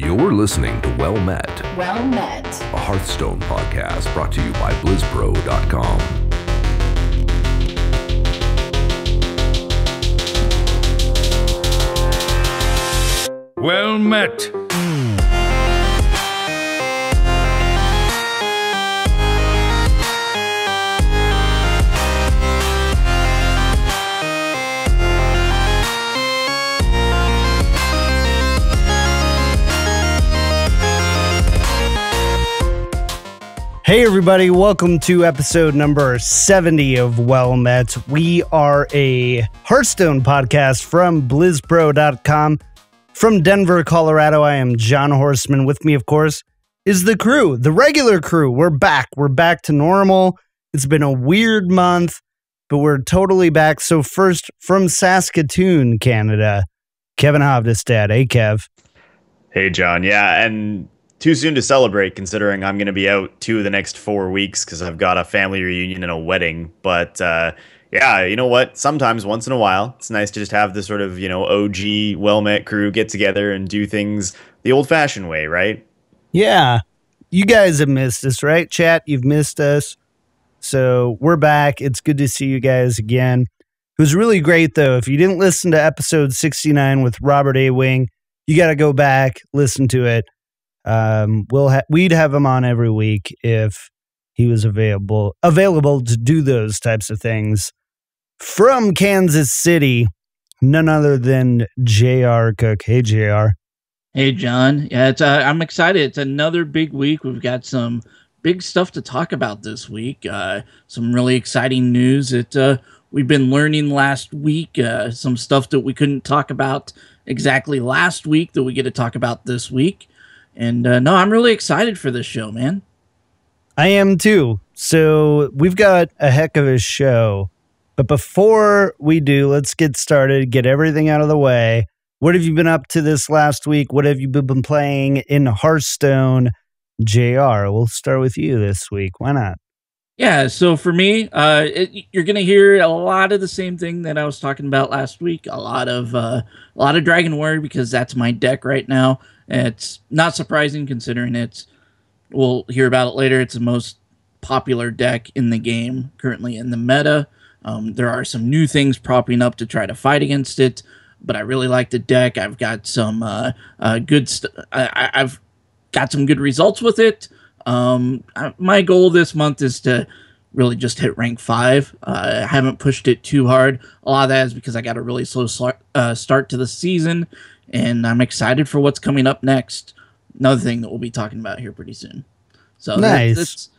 You're listening to Well Met, Well Met, a Hearthstone podcast brought to you by BlizzPro.com. Well Met. Hey everybody, welcome to episode number 70 of Well Met. We are a Hearthstone podcast from BlizzPro.com. From Denver, Colorado, I am John Horseman. With me, of course, is the crew, the regular crew. We're back. We're back to normal. It's been a weird month, but we're totally back. So first, from Saskatoon, Canada, Kevin Hovdestad. Hey, Kev. Hey, John. Yeah, and too soon to celebrate considering I'm going to be out 2 of the next 4 weeks because I've got a family reunion and a wedding. But yeah, you know what? Sometimes once in a while, it's nice to just have this sort of, OG well-met crew get together and do things the old-fashioned way, right? Yeah. You guys have missed us, right, chat? You've missed us. So we're back. It's good to see you guys again. It was really great, though. If you didn't listen to episode 69 with Robert A. Wing, you got to go back, listen to it. We'd have him on every week if he was available to do those types of things. From Kansas City, none other than J.R. Cook. Hey, J.R. Hey, John. Yeah, I'm excited. It's another big week. We've got some big stuff to talk about this week. Some really exciting news that we've been learning last week. Some stuff that we couldn't talk about exactly last week that we get to talk about this week. And no, I'm really excited for this show, man. I am too. So we've got a heck of a show. But before we do, let's get started, get everything out of the way. What have you been up to this last week? What have you been playing in Hearthstone? JR, we'll start with you this week. Why not? Yeah, so for me, you're going to hear a lot of the same thing that I was talking about last week. A lot of Dragon Warrior because that's my deck right now. It's not surprising considering we'll hear about it later. It's the most popular deck in the game currently in the meta. There are some new things propping up to try to fight against it, but I really like the deck. I've got some I've got some good results with it. My goal this month is to really just hit rank 5. I haven't pushed it too hard. A lot of that is because I got a really slow start to the season, and I'm excited for what's coming up next. Another thing that we'll be talking about here pretty soon. So nice.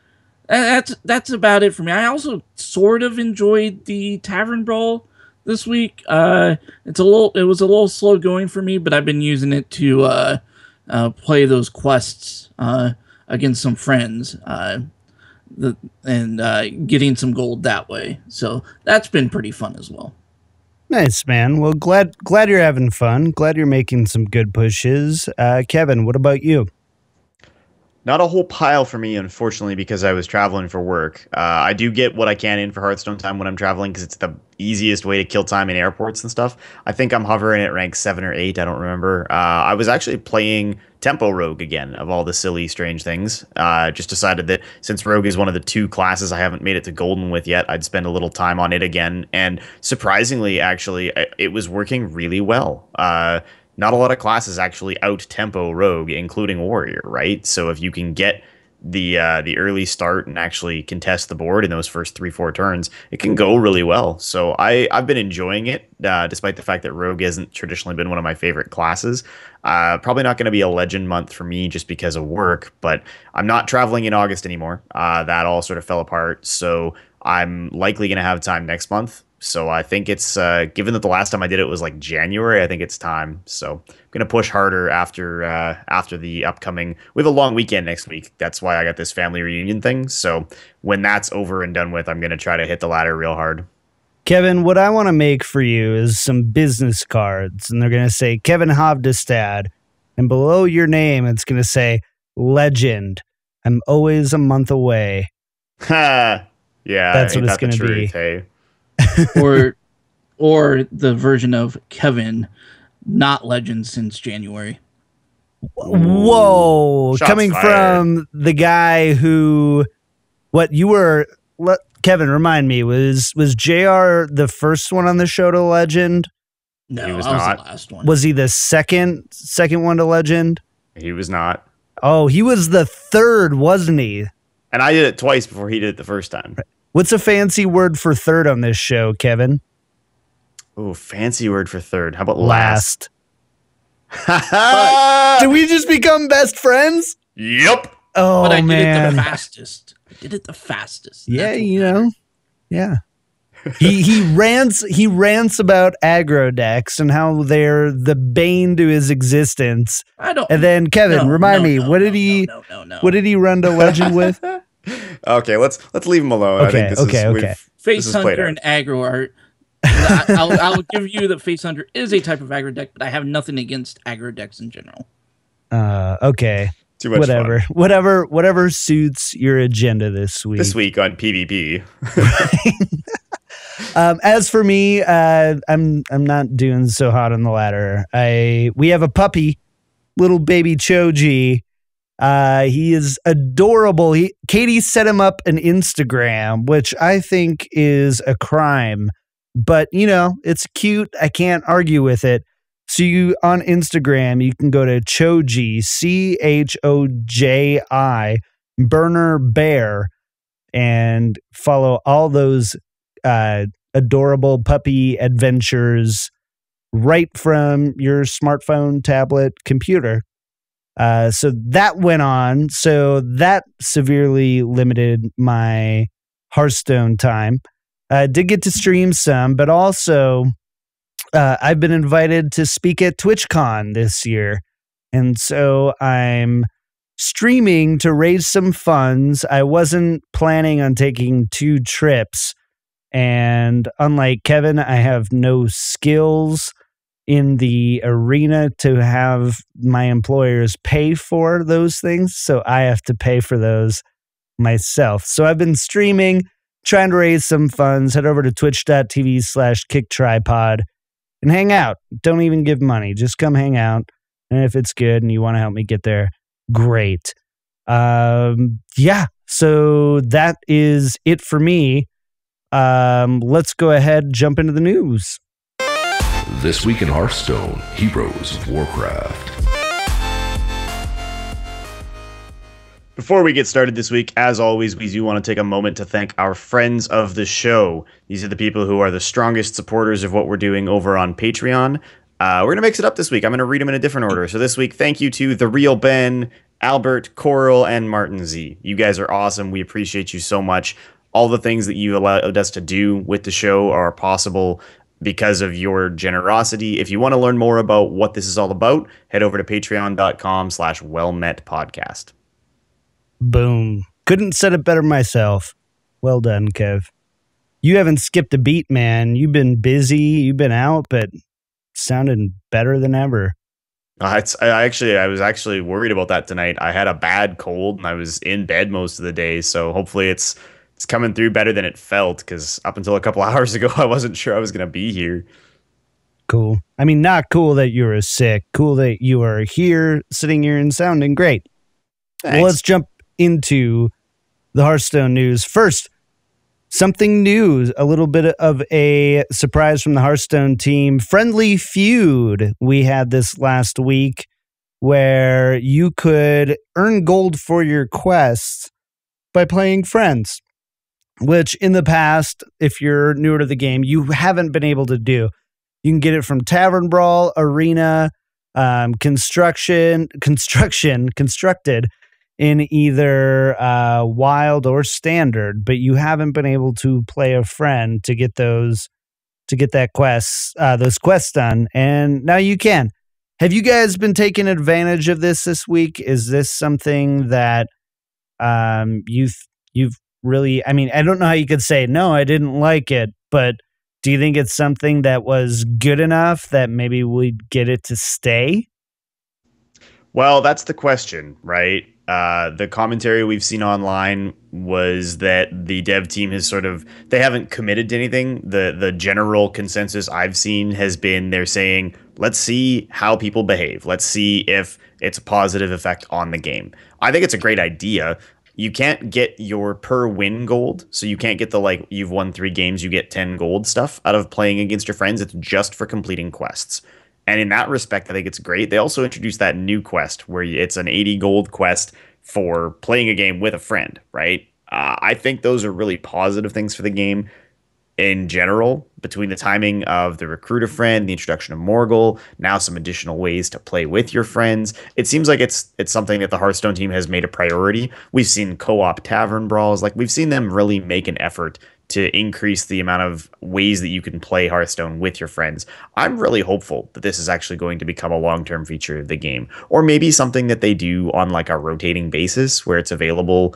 That's about it for me. I also sort of enjoyed the Tavern Brawl this week. It was a little slow going for me, but I've been using it to play those quests against some friends and getting some gold that way. So that's been pretty fun as well. Nice, man. Well, glad you're having fun. Glad you're making some good pushes. Kevin, what about you? Not a whole pile for me, unfortunately, because I was traveling for work. I do get what I can in for Hearthstone time when I'm traveling because it's the easiest way to kill time in airports and stuff. I think I'm hovering at rank 7 or 8. I don't remember. I was actually playing Tempo Rogue again, of all the silly, strange things. Just decided that since Rogue is one of the 2 classes I haven't made it to Golden with yet, I'd spend a little time on it again. And surprisingly, actually, it was working really well. Not a lot of classes actually out-tempo Rogue, including Warrior, right? So if you can get the early start and actually contest the board in those first 3-4 turns, it can go really well. So I've been enjoying it, despite the fact that Rogue hasn't traditionally been one of my favorite classes. Probably not going to be a legend month for me just because of work, but I'm not traveling in August anymore. That all sort of fell apart, so I'm likely going to have time next month. So I think it's, given that the last time I did it was like January, I think it's time. So I'm going to push harder after the upcoming, we have a long weekend next week. That's why I got this family reunion thing. So when that's over and done with, I'm going to try to hit the ladder real hard. Kevin, what I want to make for you is some business cards, and they're going to say Kevin Hovdestad, and below your name, it's going to say legend. I'm always a month away. Ha! Yeah, that's what it's going to be. Hey. or the version of Kevin, not legend since January. Whoa. Shots Coming fired. from the guy who, Kevin, remind me, was JR the first one on the show to legend? No, He was I was not. the last one. Was he the second one to legend? He was not. Oh, he was the third, wasn't he? And I did it twice before he did it the first time. What's a fancy word for third on this show, Kevin? Oh, fancy word for third. How about last? Did we just become best friends? Yep. Oh, But I did man. it the fastest. I did it the fastest. Yeah, That's what you know. matters. Yeah. he rants about aggro decks and how they're the bane to his existence. I don't. And then Kevin, no, remind no, me, no, what did no, he no. what did he run to legend with? Okay, let's leave him alone. Okay, I think this okay. this Face is played Hunter out. and aggro art. I'll give you that Face Hunter is a type of aggro deck, but I have nothing against aggro decks in general. Okay. Too much fun. Whatever suits your agenda this week. This week on PvP. As for me, I'm not doing so hot on the ladder. We have a puppy, little baby Choji. He is adorable. Katie set him up an Instagram, which I think is a crime, but it's cute. I can't argue with it. So on Instagram, you can go to Choji, CHOJI, Burner Bear, and follow all those adorable puppy adventures right from your smartphone, tablet, computer. So that went on. So that severely limited my Hearthstone time. I did get to stream some, but also I've been invited to speak at TwitchCon this year. And so I'm streaming to raise some funds. I wasn't planning on taking 2 trips. And unlike Kevin, I have no skills in the arena to have my employers pay for those things. So I have to pay for those myself. So I've been streaming, trying to raise some funds. Head over to twitch.tv/kicktripod and hang out. Don't even give money. Just come hang out. And if it's good and you want to help me get there, great. Yeah. So that is it for me. Let's go ahead, jump into the news. This week in Hearthstone, Heroes of Warcraft. Before we get started this week, as always, we do want to take a moment to thank our friends of the show. These are the people who are the strongest supporters of what we're doing over on Patreon. We're going to mix it up this week. I'm going to read them in a different order. So this week, thank you to The Real Ben, Albert, Coral, and Martin Z. You guys are awesome. We appreciate you so much. All the things that you allowed us to do with the show are possible because of your generosity. If you want to learn more about what this is all about, head over to patreon.com/wellmetpodcast. Boom. Couldn't said it better myself. Well done, Kev. You haven't skipped a beat, man. You've been busy. You've been out, but sounding better than ever. I was actually worried about that tonight. I had a bad cold and I was in bed most of the day. So hopefully it's coming through better than it felt, because up until a couple hours ago, I wasn't sure I was going to be here. Cool. I mean, not cool that you were sick. Cool that you are here, sitting here and sounding great. Thanks. Well, let's jump into the Hearthstone news. First, something new, a little bit of a surprise from the Hearthstone team. Friendly Feud. We had this last week where you could earn gold for your quests by playing friends, which in the past, if you're newer to the game, you haven't been able to do. You can get it from Tavern Brawl, Arena, constructed in either wild or standard, but you haven't been able to play a friend to get those quests done, and now you can. Have you guys been taking advantage of this week? Is this something that you've really? I mean, I don't know how you could say no, I didn't like it, but do you think it's something that was good enough that maybe we'd get it to stay? Well, that's the question, right? The commentary we've seen online was that the dev team has they haven't committed to anything. The general consensus I've seen has been they're saying, let's see how people behave. Let's see if it's a positive effect on the game. I think it's a great idea. You can't get your per win gold, so you can't get the you've won 3 games, you get 10 gold stuff out of playing against your friends. It's just for completing quests. And in that respect, I think it's great. They also introduced that new quest where it's an 80 gold quest for playing a game with a friend, right? I think those are really positive things for the game in general, between the timing of the recruit a friend, the introduction of Morgul, now some additional ways to play with your friends. It seems like it's something that the Hearthstone team has made a priority. We've seen co-op tavern brawls. We've seen them really make an effort to increase the amount of ways that you can play Hearthstone with your friends. I'm really hopeful that this is actually going to become a long-term feature of the game, or maybe something that they do on a rotating basis where it's available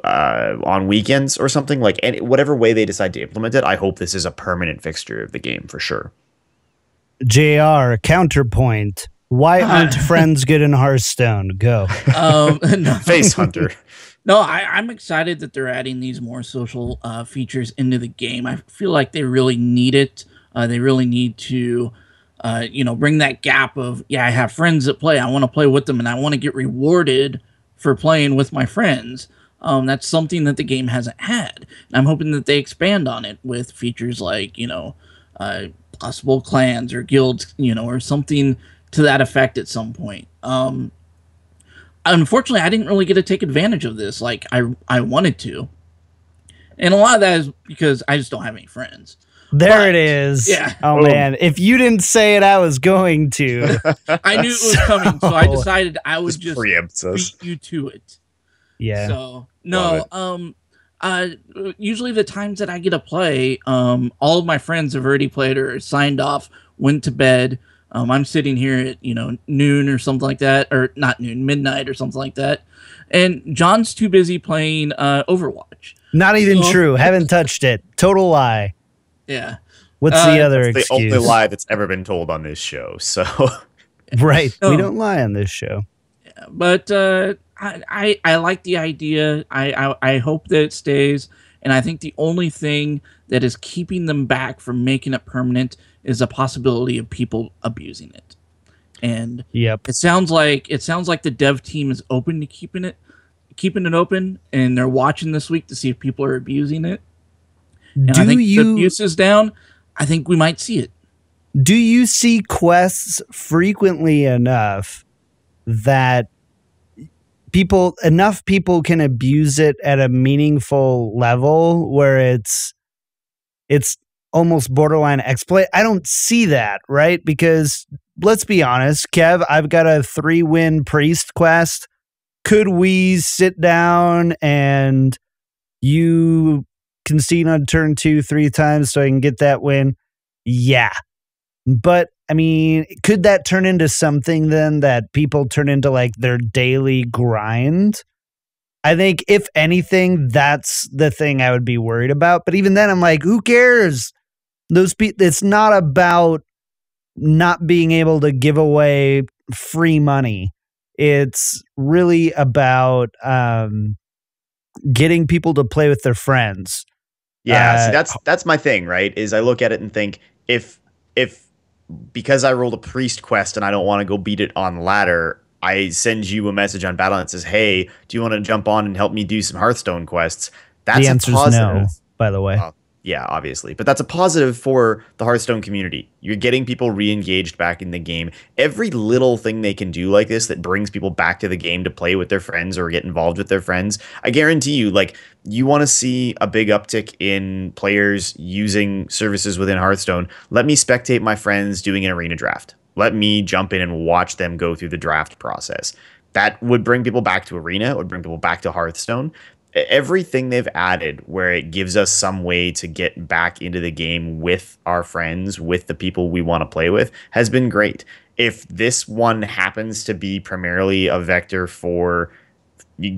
on weekends or something. Whatever way they decide to implement it, I hope this is a permanent fixture of the game for sure. JR, counterpoint. Why aren't friends good in Hearthstone? Go. No. Face Hunter. No, I'm excited that they're adding these more social features into the game. I feel like they really need it. They really need to, bring that gap of, I have friends that play. I want to play with them, and I want to get rewarded for playing with my friends. That's something that the game hasn't had. And I'm hoping that they expand on it with features like, possible clans or guilds, or something to that effect at some point. Unfortunately, I didn't really get to take advantage of this like I wanted to. And a lot of that is because I just don't have any friends. It is. Yeah. Oh, man. If you didn't say it, I was going to. I knew it was coming, so I decided I would just beat you to it. Yeah. So, no, usually the times that I get to play, all of my friends have already played or signed off, went to bed. I'm sitting here at, noon or something like that, or not noon, midnight or something like that. And John's too busy playing Overwatch. Not even true. Haven't touched it. Total lie. Yeah. What's the other excuse? The only lie that's ever been told on this show. So, right. We don't lie on this show. Yeah, but I like the idea. I hope that it stays. And I think the only thing that is keeping them back from making it permanent is a possibility of people abusing it. And it sounds like the dev team is open to keeping it open, and they're watching this week to see if people are abusing it. And I think if the abuse is down, I think we might see it. Do you see quests frequently enough that enough people can abuse it at a meaningful level where it's almost borderline exploit? I don't see that, right? Because let's be honest, Kev, I've got a 3-win priest quest. Could we sit down and you concede on turn 2 3 times so I can get that win? Yeah. But I mean, could that turn into something then that people turn into their daily grind? I think if anything, that's the thing I would be worried about. But even then, I'm like, who cares? It's not about not being able to give away free money. It's really about getting people to play with their friends. Yeah, see, that's my thing, right? Is I look at it and think if because I rolled a priest quest and I don't want to go beat it on ladder, I send you a message on Battle.net that says, "Hey, do you want to jump on and help me do some Hearthstone quests?" That's the answer's no, by the way. Yeah, obviously. But that's a positive for the Hearthstone community. You're getting people re-engaged back in the game. Every little thing they can do like this that brings people back to the game to play with their friends or get involved with their friends, I guarantee you, you want to see a big uptick in players using services within Hearthstone. Let me spectate my friends doing an arena draft. Let me jump in and watch them go through the draft process. That would bring people back to Arena. It would bring people back to Hearthstone. Everything they've added where it gives us some way to get back into the game with our friends, with the people we want to play with, has been great. If this one happens to be primarily a vector for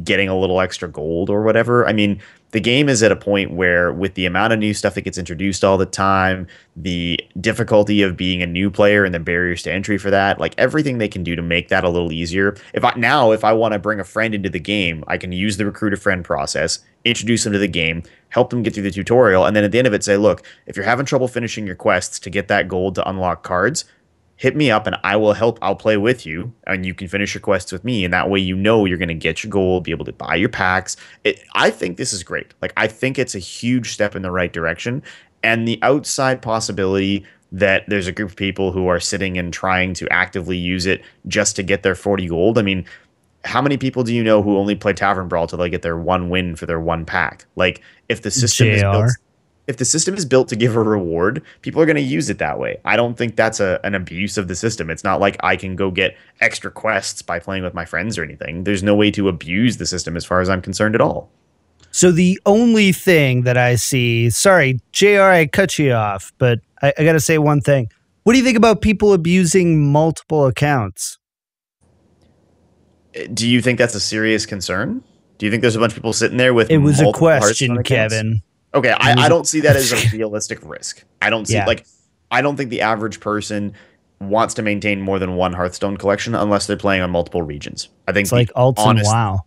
getting a little extra gold or whatever, I mean, the game is at a point where, with the amount of new stuff that gets introduced all the time, the difficulty of being a new player and the barriers to entry for that, like everything they can do to make that a little easier. If I want to bring a friend into the game, I can use the recruit a friend process, introduce them to the game, help them get through the tutorial, and then at the end of it say, look, if you're having trouble finishing your quests to get that gold to unlock cards, hit me up and I will help. I'll play with you and you can finish your quests with me. And that way, you're going to get your gold, be able to buy your packs. I think this is great. Like, I think it's a huge step in the right direction. And the outside possibility that there's a group of people who are sitting and trying to actively use it just to get their 40 gold. I mean, how many people do you know who only play Tavern Brawl till they get their one win for their one pack? Like, if the system is built, if the system is built to give a reward, people are going to use it that way. I don't think that's an abuse of the system. It's not like I can go get extra quests by playing with my friends or anything. There's no way to abuse the system as far as I'm concerned at all. So the only thing that I see, sorry, JR, I cut you off, but I got to say one thing. What do you think about people abusing multiple accounts? Do you think that's a serious concern? Do you think there's a bunch of people sitting there with It was a question, Kevin. Okay, I don't see that as a realistic risk. I don't see I don't think the average person wants to maintain more than one Hearthstone collection unless they're playing on multiple regions. I think it's like alts and WoW.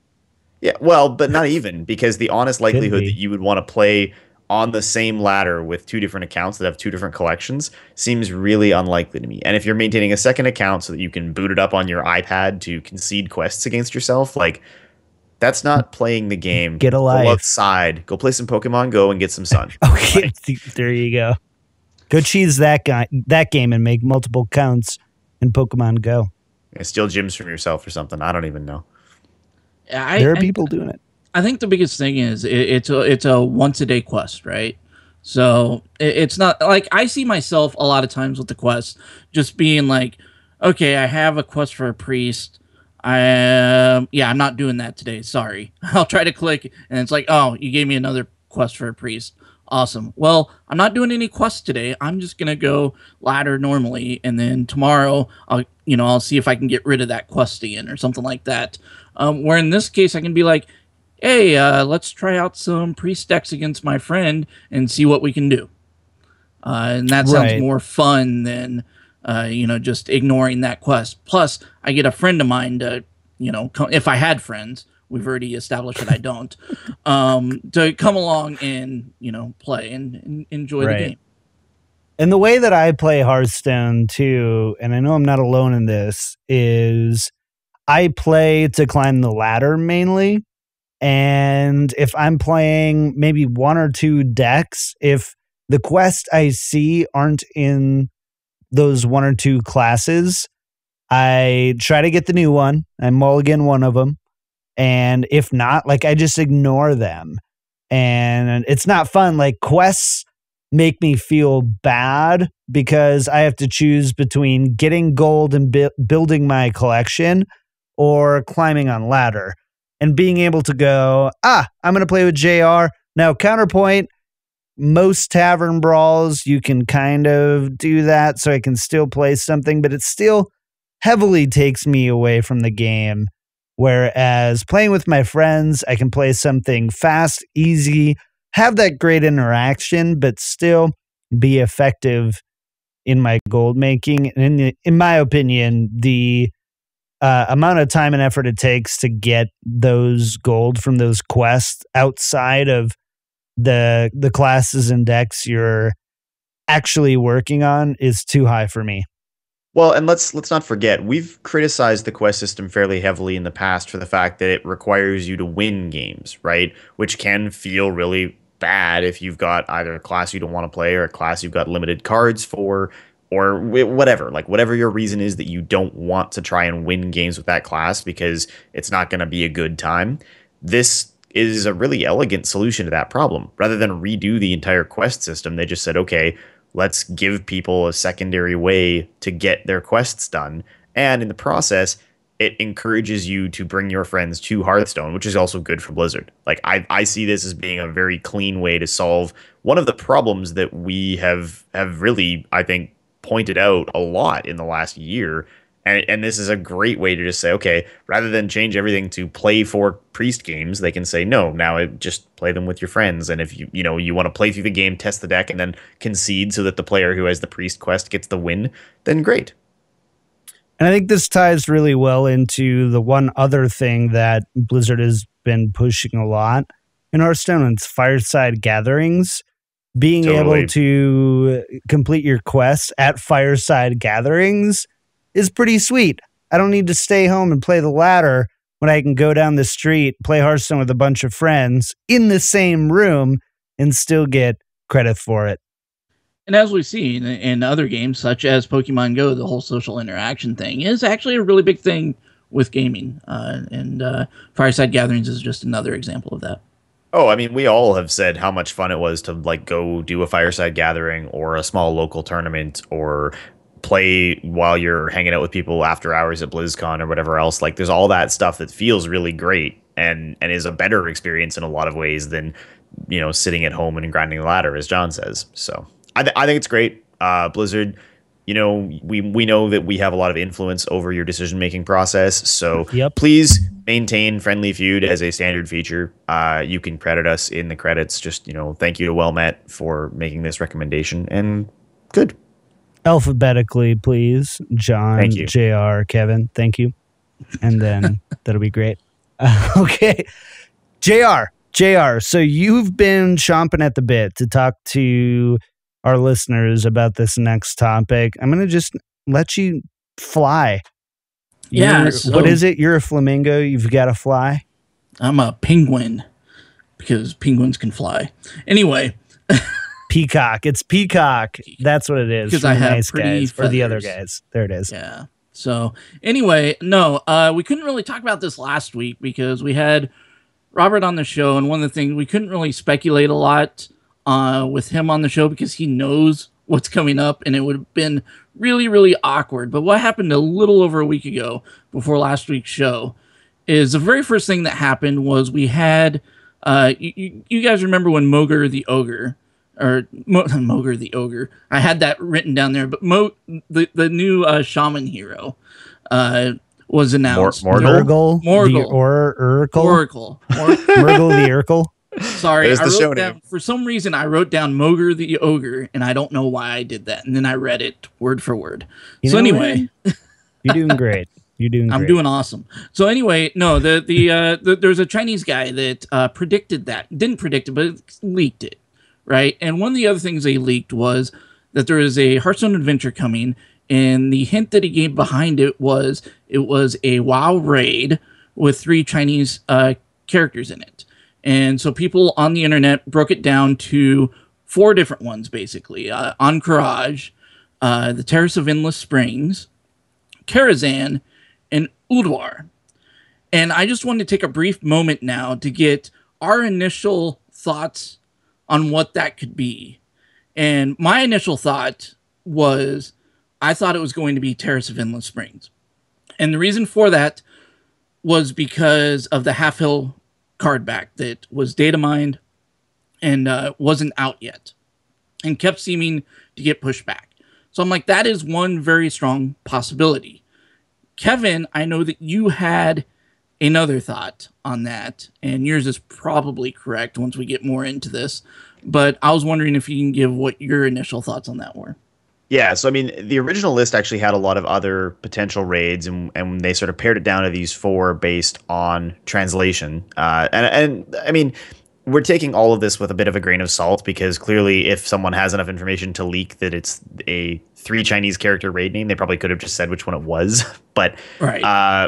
Yeah, well, but not even, because the honest likelihood that you would want to play on the same ladder with two different accounts that have two different collections seems really unlikely to me. And if you're maintaining a second account so that you can boot it up on your iPad to concede quests against yourself, like, that's not playing the game. Get a life. Go outside. Go play some Pokemon Go and get some sun. Okay, there you go. Go cheese that game and make multiple counts in Pokemon Go. And steal gyms from yourself or something. I don't even know. There are people doing it. I think the biggest thing is it's a once a day quest, right? So it's not like, I see myself a lot of times with the quest just being like, okay, I have a quest for a priest. I'm not doing that today. Sorry. I'll try to click and it's like, oh, you gave me another quest for a priest. Awesome. Well, I'm not doing any quests today. I'm just going to go ladder normally. And then tomorrow I'll see if I can get rid of that quest again or something like that. Where in this case I can be like, hey, let's try out some priest decks against my friend and see what we can do. And that sounds more fun than just ignoring that quest. Plus, I get a friend of mine to, if I had friends, we've already established that I don't, to come along and, play and enjoy the game. And the way that I play Hearthstone too, and I know I'm not alone in this, is I play to climb the ladder mainly. And if I'm playing maybe one or two decks, if the quests I see aren't in those one or two classes, I try to get the new one. I mulligan one of them. And if not, like, I just ignore them. And it's not fun. Like, quests make me feel bad because I have to choose between getting gold and building my collection or climbing on ladder. And being able to go, I'm going to play with JR. Now, counterpoint, most tavern brawls, you can kind of do that so I can still play something, but it still heavily takes me away from the game. Whereas playing with my friends, I can play something fast, easy, have that great interaction, but still be effective in my gold making. And in my opinion, the amount of time and effort it takes to get those gold from those quests outside of the classes and decks you're actually working on is too high for me. Well, and let's not forget, we've criticized the quest system fairly heavily in the past for the fact that it requires you to win games, right? Which can feel really bad if you've got either a class you don't want to play or a class you've got limited cards for, or whatever. Like, whatever your reason is that you don't want to try and win games with that class because it's not going to be a good time. This is a really elegant solution to that problem. Rather than redo the entire quest system, they just said, okay, let's give people a secondary way to get their quests done. And in the process, it encourages you to bring your friends to Hearthstone, which is also good for Blizzard. Like, I see this as being a very clean way to solve one of the problems that we have really, I think, pointed out a lot in the last year, And this is a great way to just say, okay, rather than change everything to play for priest games, they can say, no, now just play them with your friends. And if you want to play through the game, test the deck, and then concede so that the player who has the priest quest gets the win, then great. And I think this ties really well into the one other thing that Blizzard has been pushing a lot in Hearthstone, and it's fireside gatherings. Being able to complete your quests at fireside gatherings is pretty sweet. I don't need to stay home and play the ladder when I can go down the street, play Hearthstone with a bunch of friends in the same room, and still get credit for it. And as we see in other games, such as Pokemon Go, the whole social interaction thing is actually a really big thing with gaming. And Fireside Gatherings is just another example of that. Oh, I mean, we all have said how much fun it was to like go do a fireside gathering or a small local tournament or play while you're hanging out with people after hours at BlizzCon or whatever else. Like, there's all that stuff that feels really great and is a better experience in a lot of ways than, sitting at home and grinding the ladder, as John says. So I think it's great. Blizzard, we know that we have a lot of influence over your decision-making process. So Please maintain Friendly Feud as a standard feature. You can credit us in the credits. Just, thank you to Well Met for making this recommendation, and good. Alphabetically, please. John, Thank you. JR, Kevin, thank you. And then that'll be great. Okay. JR, so you've been chomping at the bit to talk to our listeners about this next topic. I'm going to just let you fly. Yeah. What is it? You're a flamingo. You've got to fly. I'm a penguin because penguins can fly. Anyway. Peacock. It's Peacock. That's what it is. Because I have nice pretty guys. For the other guys. There it is. Yeah. So anyway, no, we couldn't really talk about this last week because we had Robert on the show, and one of the things we couldn't really speculate a lot with him on the show because he knows what's coming up, and it would have been really, really awkward. But what happened a little over a week ago before last week's show is the very first thing that happened was we had, you guys remember when Mogr the Ogre, Mogr the Ogre, I had that written down there, but the new shaman hero was announced. Morgul the Oracle. Morgul the Urkel. Sorry, I wrote down, for some reason I wrote down Mogr the Ogre, and I don't know why I did that. And then I read it word for word. So anyway, you're doing great. I'm doing awesome. So anyway, no, there's a Chinese guy that predicted that. Didn't predict it, but leaked it, right? And one of the other things they leaked was that there is a Hearthstone adventure coming, and the hint that he gave behind it was a WoW raid with 3 Chinese characters in it. And so people on the internet broke it down to 4 different ones, basically. Encourage, the Terrace of Endless Springs, Karazhan, and Ulduar. And I just wanted to take a brief moment now to get our initial thoughts on what that could be. And my initial thought was, I thought it was going to be Terrace of Endless Springs. And the reason for that was because of the Half Hill card back that was data mined and wasn't out yet and kept seeming to get pushed back. So I'm like, that is one very strong possibility. Kevin, I know that you had another thought on that, and yours is probably correct once we get more into this, but I was wondering if you can give what your initial thoughts on that were. Yeah, so I mean, the original list actually had a lot of other potential raids, and they sort of pared it down to these 4 based on translation. And I mean, we're taking all of this with a bit of a grain of salt because clearly, if someone has enough information to leak that it's a 3 Chinese character raid name, they probably could have just said which one it was. But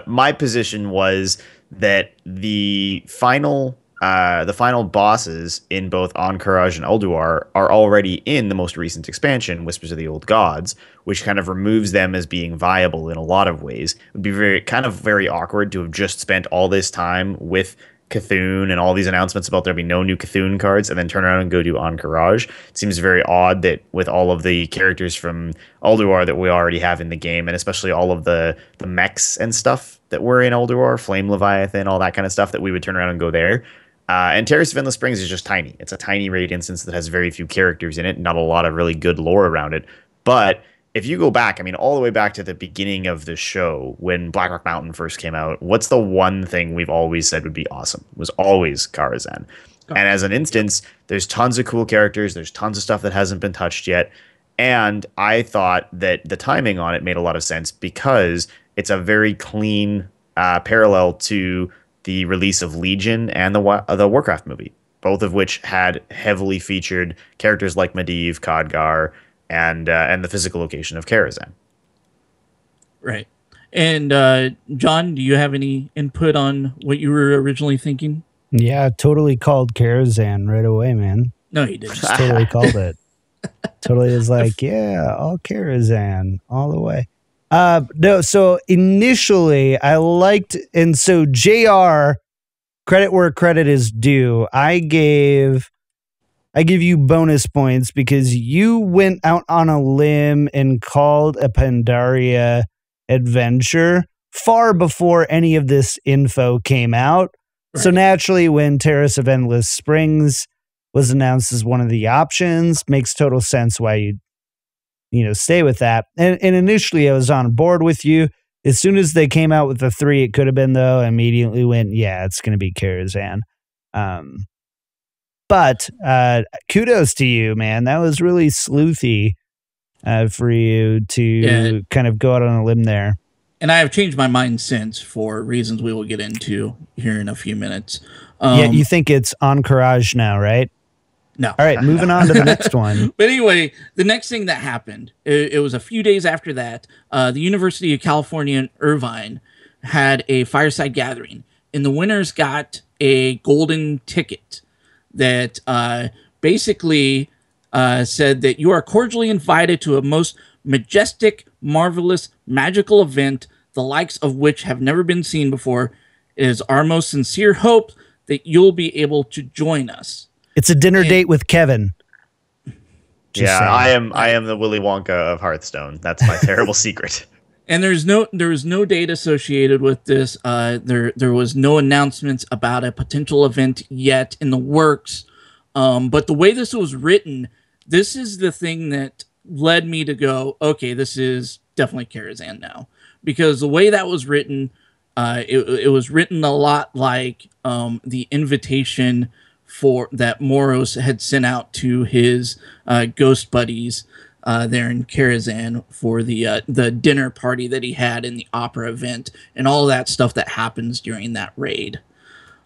my position was that the final bosses in both Encourage and Ulduar are already in the most recent expansion, Whispers of the Old Gods, which kind of removes them as being viable in a lot of ways. It would be very awkward to have just spent all this time with Cthulhu and all these announcements about there being no new Cthulhu cards and then turn around and go do Encourage. It seems very odd that with all of the characters from Ulduar that we already have in the game, and especially all of the mechs and stuff that were in Ulduar, Flame Leviathan, all that kind of stuff, that we would turn around and go there. And Terrace of Endless Springs is just tiny. It's a tiny raid instance that has very few characters in it, not a lot of really good lore around it. But if you go back, I mean, all the way back to the beginning of the show when Blackrock Mountain first came out, what's the one thing we've always said would be awesome? It was always Karazhan. And as an instance, there's tons of cool characters. There's tons of stuff that hasn't been touched yet. And I thought that the timing on it made a lot of sense because it's a very clean parallel to the release of Legion and the Warcraft movie, both of which had heavily featured characters like Medivh, Khadgar, and the physical location of Karazhan. Right. And John, do you have any input on what you were originally thinking? Yeah, totally called Karazhan right away, man. No, he didn't. Just totally called it. Totally is like, yeah, all Karazhan all the way. No, so initially I liked, and so JR, credit where credit is due. I give you bonus points because you went out on a limb and called a Pandaria adventure far before any of this info came out. Right. So naturally, when Terrace of Endless Springs was announced as one of the options, makes total sense why you stay with that. And initially, I was on board with you. As soon as they came out with the 3, it could have been, though, I immediately went, yeah, it's going to be Karazhan. But kudos to you, man. That was really sleuthy for you to kind of go out on a limb there. And I have changed my mind since for reasons we will get into here in a few minutes. Yeah, you think it's Encourage now, right? No. All right, moving on to the next one. But anyway, the next thing that happened, it was a few days after that, the University of California in Irvine had a fireside gathering, and the winners got a golden ticket that basically said that you are cordially invited to a most majestic, marvelous, magical event, the likes of which have never been seen before. It is our most sincere hope that you'll be able to join us. It's a dinner date with Kevin. Just saying. I am the Willy Wonka of Hearthstone. That's my terrible secret. And there was no date associated with this. There was no announcements about a potential event yet in the works. But the way this was written, this is the thing that led me to go, okay, this is definitely Karazhan now. Because the way that was written, it was written a lot like the invitation for that Moros had sent out to his ghost buddies there in Karazhan for the dinner party that he had in the opera event and all that stuff that happens during that raid.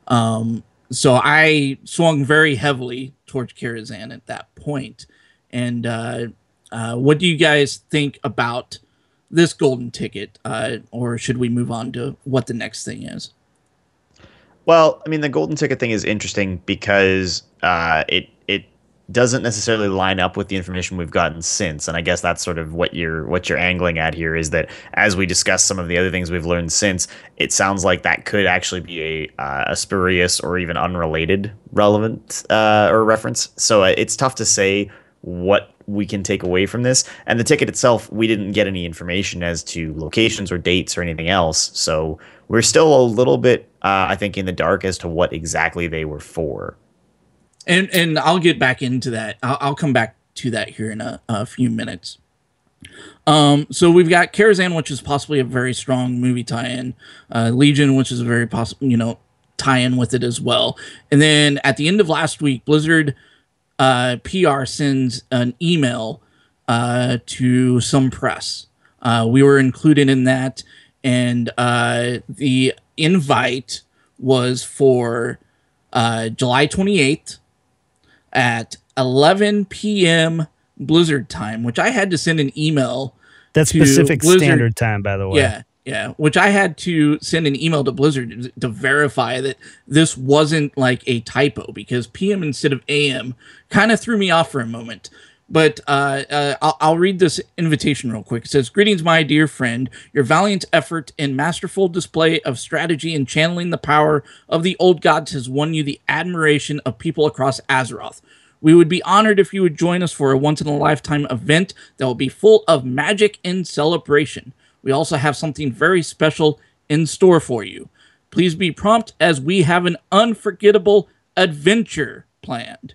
So I swung very heavily towards Karazhan at that point. And what do you guys think about this golden ticket? Or should we move on to what the next thing is? Well, I mean, the golden ticket thing is interesting because it doesn't necessarily line up with the information we've gotten since, and I guess that's sort of what you're angling at here is that as we discuss some of the other things we've learned since, it sounds like that could actually be a spurious or even unrelated relevant or reference. So it's tough to say what we can take away from this. And the ticket itself, we didn't get any information as to locations or dates or anything else. So we're still a little bit, I think, in the dark as to what exactly they were for. And I'll get back into that. I'll come back to that here in a few minutes. So we've got Karazhan, which is possibly a very strong movie tie-in. Legion, which is a very possible, tie-in with it as well. And then at the end of last week, Blizzard PR sends an email to some press. We were included in that, and the invite was for July 28th at 11 p.m. Blizzard time, which I had to send an email. That's Pacific Standard Time, by the way. Yeah, which I had to send an email to Blizzard to verify that this wasn't like a typo, because PM instead of AM kind of threw me off for a moment. But I'll read this invitation real quick. It says, "Greetings, my dear friend. Your valiant effort and masterful display of strategy in channeling the power of the old gods has won you the admiration of people across Azeroth. We would be honored if you would join us for a once-in-a-lifetime event that will be full of magic and celebration. We also have something very special in store for you. Please be prompt as we have an unforgettable adventure planned."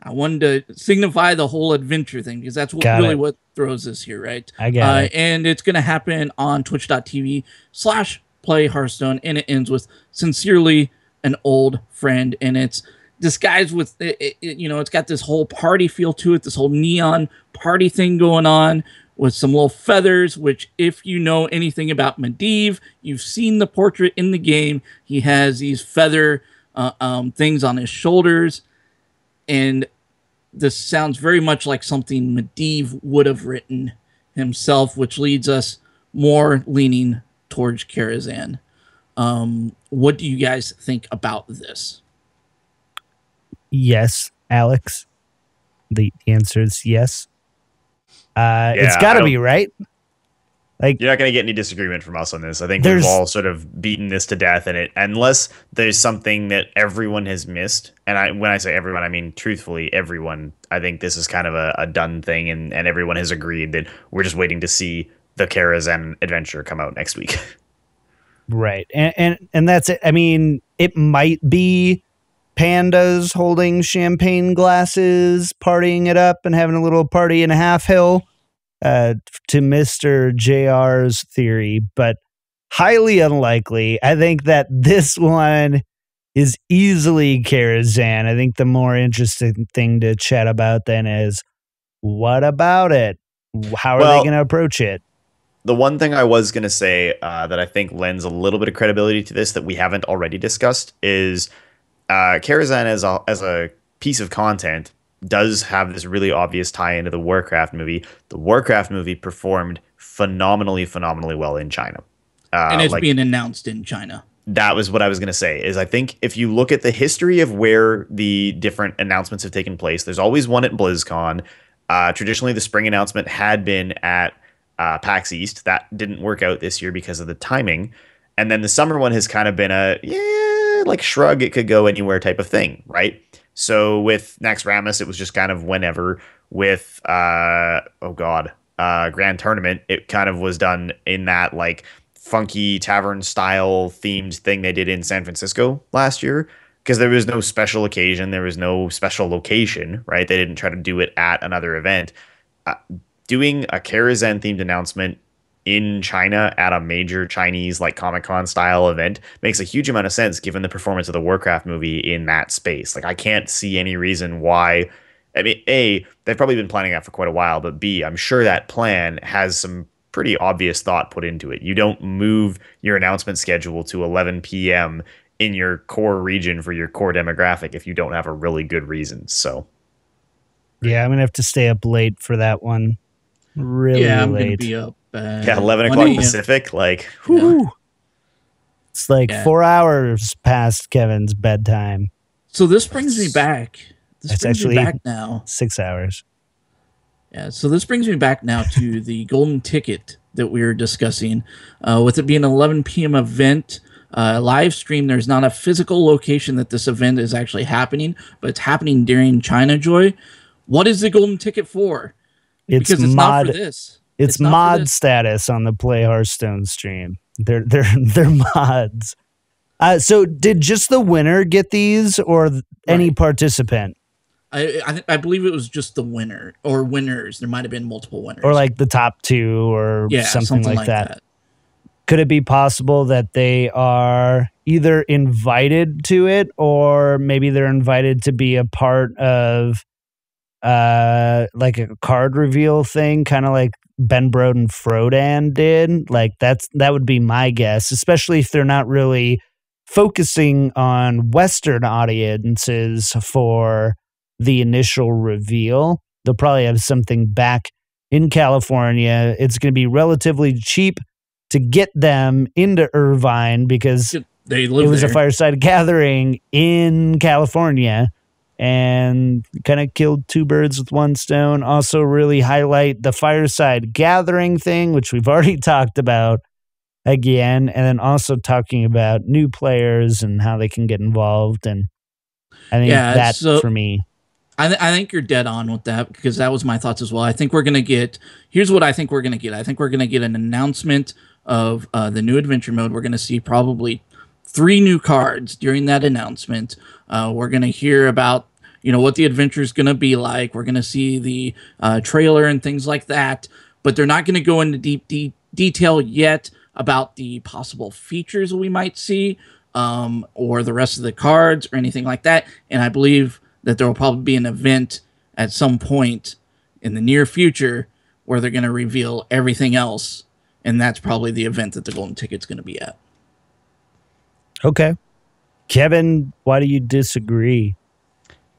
I wanted to signify the whole adventure thing because that's what throws us here, right? I got it. And it's going to happen on twitch.tv/play Hearthstone, and it ends with sincerely an old friend, and it's disguised with it's got this whole party feel to it, this whole neon party thing going on with some little feathers, which if you know anything about Medivh, you've seen the portrait in the game. He has these feather things on his shoulders, and this sounds very much like something Medivh would have written himself, which leads us more leaning towards Karazhan. What do you guys think about this? Yes, Alex. The answer is yes. It's got to be, right? Like, you're not going to get any disagreement from us on this. I think we've all sort of beaten this to death, and unless there's something that everyone has missed, and when I say everyone, I mean truthfully everyone. I think this is kind of a done thing, and everyone has agreed that we're just waiting to see the Karazhan adventure come out next week. Right, and that's it. I mean, it might be pandas holding champagne glasses, partying it up, and having a little party in a half hill. To Mr. JR's theory, but highly unlikely. I think that this one is easily Karazhan. I think the more interesting thing to chat about then is, what about it? How are they going to approach it? The one thing I was going to say that I think lends a little bit of credibility to this that we haven't already discussed is Karazhan as a piece of content does have this really obvious tie into the Warcraft movie. The Warcraft movie performed phenomenally well in China. And it's being announced in China. That was what I was going to say, is I think if you look at the history of where the different announcements have taken place, there's always one at BlizzCon. Traditionally, the spring announcement had been at PAX East. That didn't work out this year because of the timing. And then the summer one has kind of been like shrug, it could go anywhere type of thing, right? So with Naxxramas, it was just kind of whenever. With Grand Tournament, it kind of was done in that like funky tavern style themed thing they did in San Francisco last year, because there was no special occasion, there was no special location, right? They didn't try to do it at another event. Doing a Karazhan themed announcement in China at a major Chinese like Comic-Con style event makes a huge amount of sense given the performance of the Warcraft movie in that space. Like, I can't see any reason why. I mean, A, they've probably been planning that for quite a while, but B, I'm sure that plan has some pretty obvious thought put into it. You don't move your announcement schedule to 11 p.m. in your core region for your core demographic if you don't have a really good reason. So yeah, I'm gonna have to stay up late for that one. Really I'm late. Gonna be up. 11 o'clock Pacific, like, whew. It's like 4 hours past Kevin's bedtime. So this brings me back. It's actually back now. 6 hours. Yeah, so this brings me back now to the golden ticket that we were discussing. With it being an 11 p.m. event, live stream, there's not a physical location that this event is actually happening, but it's happening during China Joy. What is the golden ticket for? Because it's not for this. It's mod status on the Play Hearthstone stream. They're mods. So did just the winner get these, or any participant? I believe it was just the winner or winners. There might have been multiple winners, or like the top two, or something like that. Could it be possible that they are either invited to it, or maybe they're invited to be a part of like a card reveal thing, kind of like Ben Brode and Frodan did? Like that would be my guess, especially if they're not really focusing on Western audiences for the initial reveal. They'll probably have something back in California. It's going to be relatively cheap to get them into Irvine because it was a fireside gathering in California, and kind of killed two birds with one stone. Also really highlight the fireside gathering thing, which we've already talked about again, and then also talking about new players and how they can get involved. And I think for me. I think you're dead on with that, because that was my thoughts as well. I think we're going to get, here's what I think we're going to get. I think we're going to get an announcement of the new adventure mode. We're going to see probably 3 new cards during that announcement. We're going to hear about what the adventure is going to be like. We're going to see the trailer and things like that, but they're not going to go into deep detail yet about the possible features we might see, or the rest of the cards or anything like that. And I believe that there will probably be an event at some point in the near future where they're going to reveal everything else. And that's probably the event that the golden ticket's going to be at. Okay. Kevin, why do you disagree?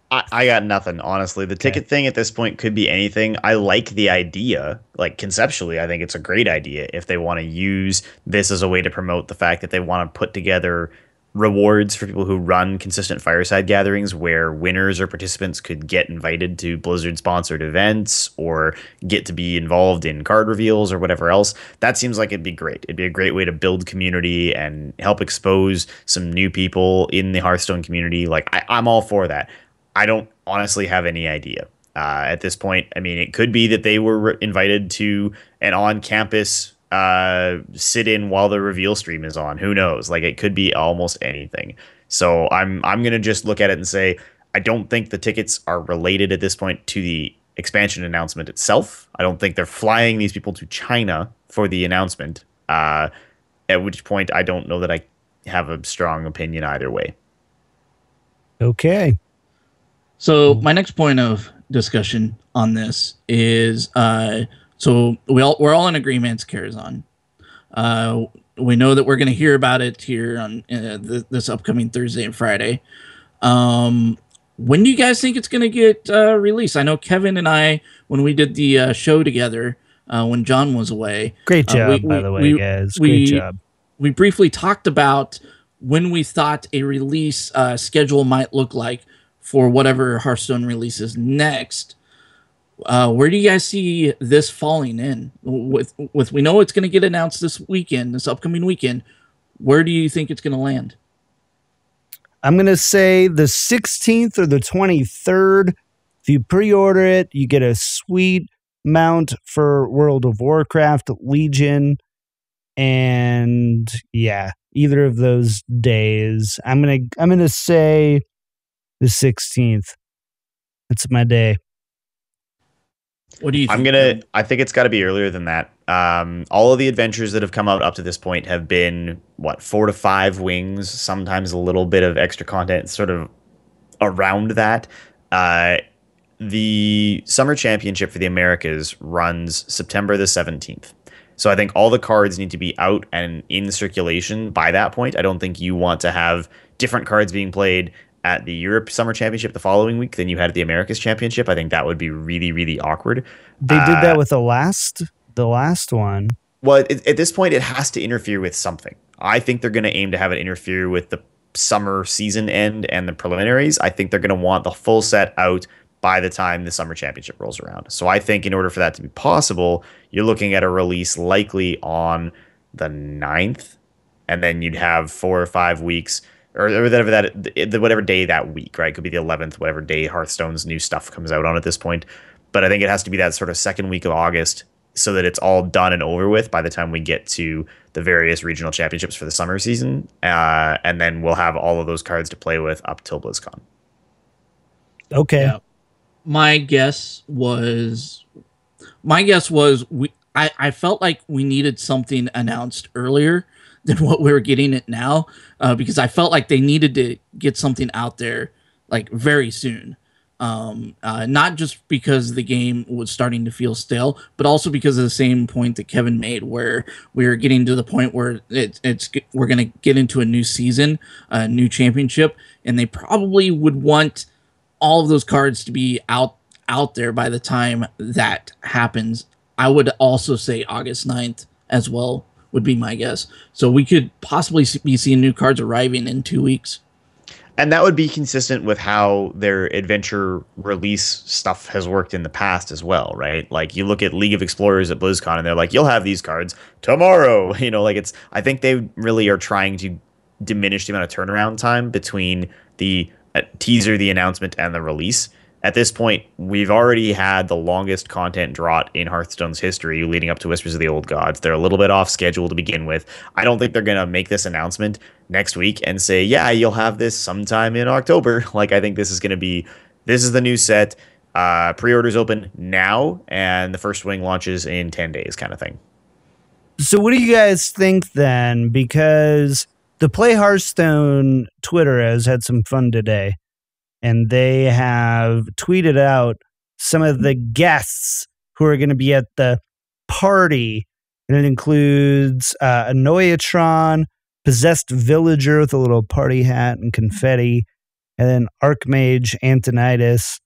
I got nothing, honestly. The ticket thing at this point could be anything. I like the idea. Like, conceptually, I think it's a great idea if they want to use this as a way to promote the fact that they want to put together rewards for people who run consistent fireside gatherings where winners or participants could get invited to Blizzard-sponsored events or get to be involved in card reveals or whatever else. That seems like it'd be great. It'd be a great way to build community and help expose some new people in the Hearthstone community. Like, I'm all for that. I don't honestly have any idea at this point. I mean, it could be that they were invited to an on-campus sit-in while the reveal stream is on. Who knows? Like, it could be almost anything. So I'm gonna just look at it and say I don't think the tickets are related at this point to the expansion announcement itself. I don't think they're flying these people to China for the announcement. At which point, I don't know that I have a strong opinion either way. Okay. So my next point of discussion on this is, so we're all in agreement. It's Karazhan. We know that we're going to hear about it here on this upcoming Thursday and Friday. When do you guys think it's going to get released? I know Kevin and I, when we did the show together, when John was away. Great job, by the way, guys. Great job. We briefly talked about when we thought a release schedule might look like for whatever Hearthstone releases next. Where do you guys see this falling in? With we know it's going to get announced this upcoming weekend. Where do you think it's going to land? I'm going to say the 16th or the 23rd. If you pre-order it, you get a sweet mount for World of Warcraft Legion. And yeah, either of those days. I'm going to say the 16th. That's my day. What do you think? I think it's got to be earlier than that. All of the adventures that have come out up to this point have been 4 to 5 wings, sometimes a little bit of extra content sort of around that. The Summer Championship for the Americas runs September the 17th. So I think all the cards need to be out and in circulation by that point. I don't think you want to have different cards being played at the Europe Summer Championship the following week than you had at the Americas Championship. I think that would be really, really awkward. They did that with the last one. Well, at this point, it has to interfere with something. I think they're going to aim to have it interfere with the summer season end and the preliminaries. I think they're going to want the full set out by the time the Summer Championship rolls around. So I think in order for that to be possible, you're looking at a release likely on the 9th, and then you'd have 4 or 5 weeks or whatever day that week, right? Could be the 11th, whatever day Hearthstone's new stuff comes out on at this point. But I think it has to be that sort of second week of August so that it's all done and over with by the time we get to the various regional championships for the summer season. And then we'll have all of those cards to play with up till BlizzCon. Okay. Yeah. My guess was I felt like we needed something announced earlier than what we're getting it now, because I felt like they needed to get something out there like very soon. Not just because the game was starting to feel stale, but also because of the same point that Kevin made, where we were getting to the point where we're going to get into a new season, a new championship, and they probably would want all of those cards to be out there by the time that happens. I would also say August 9th as well would be my guess. So we could possibly be seeing new cards arriving in 2 weeks. And that would be consistent with how their adventure release stuff has worked in the past as well, right? Like you look at League of Explorers at BlizzCon and they're like, you'll have these cards tomorrow. I think they really are trying to diminish the amount of turnaround time between the teaser, the announcement, and the release. At this point, we've already had the longest content drought in Hearthstone's history leading up to Whispers of the Old Gods. They're a little bit off schedule to begin with. I don't think they're going to make this announcement next week and say, yeah, you'll have this sometime in October. Like, I think this is going to be this is the new set. Pre-orders open now, and the first wing launches in 10 days, kind of thing. So what do you guys think then? Because the Play Hearthstone Twitter has had some fun today, and they have tweeted out some of the guests who are going to be at the party, and it includes a Noyatron, Possessed Villager with a little party hat and confetti, and then Archmage Antonidas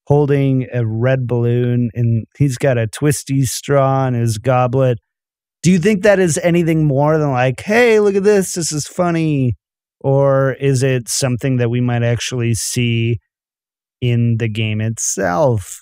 holding a red balloon, and he's got a twisty straw in his goblet. Do you think that is anything more than like, hey, look at this is funny? Or is it something that we might actually see in the game itself?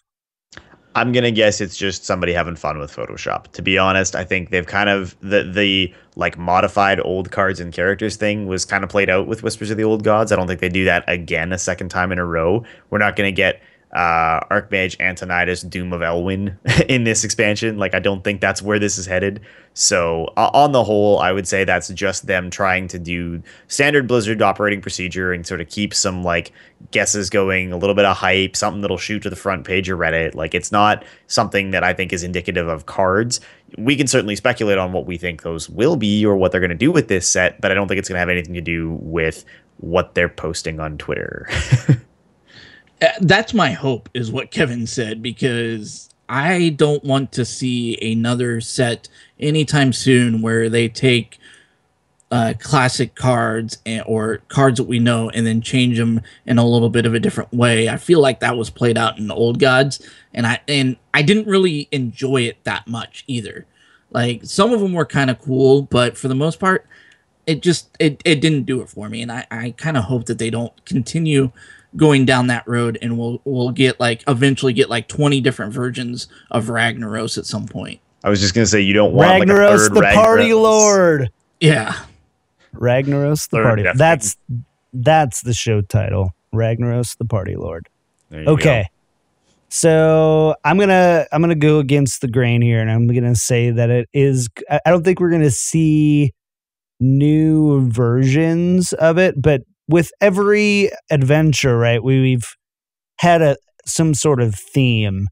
I'm going to guess it's just somebody having fun with Photoshop. To be honest, I think they've kind of, the like modified old cards and characters thing was kind of played out with Whispers of the Old Gods. I don't think they do that again a second time in a row. We're not going to get Archmage Antonidas Doom of Elwyn in this expansion. Like, I don't think that's where this is headed. So on the whole, I would say that's just them trying to do standard Blizzard operating procedure and sort of keep some like guesses going, a little bit of hype, something that'll shoot to the front page of Reddit. Like, it's not something that I think is indicative of cards. We can certainly speculate on what we think those will be or what they're going to do with this set, but I don't think it's going to have anything to do with what they're posting on Twitter. That's my hope, is what Kevin said, because I don't want to see another set anytime soon where they take classic cards or cards that we know and then change them in a little bit of a different way. I feel like that was played out in the Old Gods, and I didn't really enjoy it that much either. Like, some of them were kind of cool, but for the most part, it didn't do it for me, and I kind of hope that they don't continue going down that road, and we'll get eventually get 20 different versions of Ragnaros at some point. I was just gonna say, you don't want Ragnaros, like a third the Ragnaros. Party Lord. Yeah, Ragnaros the Party. That's the show title. Ragnaros the Party Lord. Okay, Go. so I'm gonna go against the grain here, and I'm gonna say that it is. I don't think we're gonna see new versions of it, but with every adventure, right, we've had some sort of theme.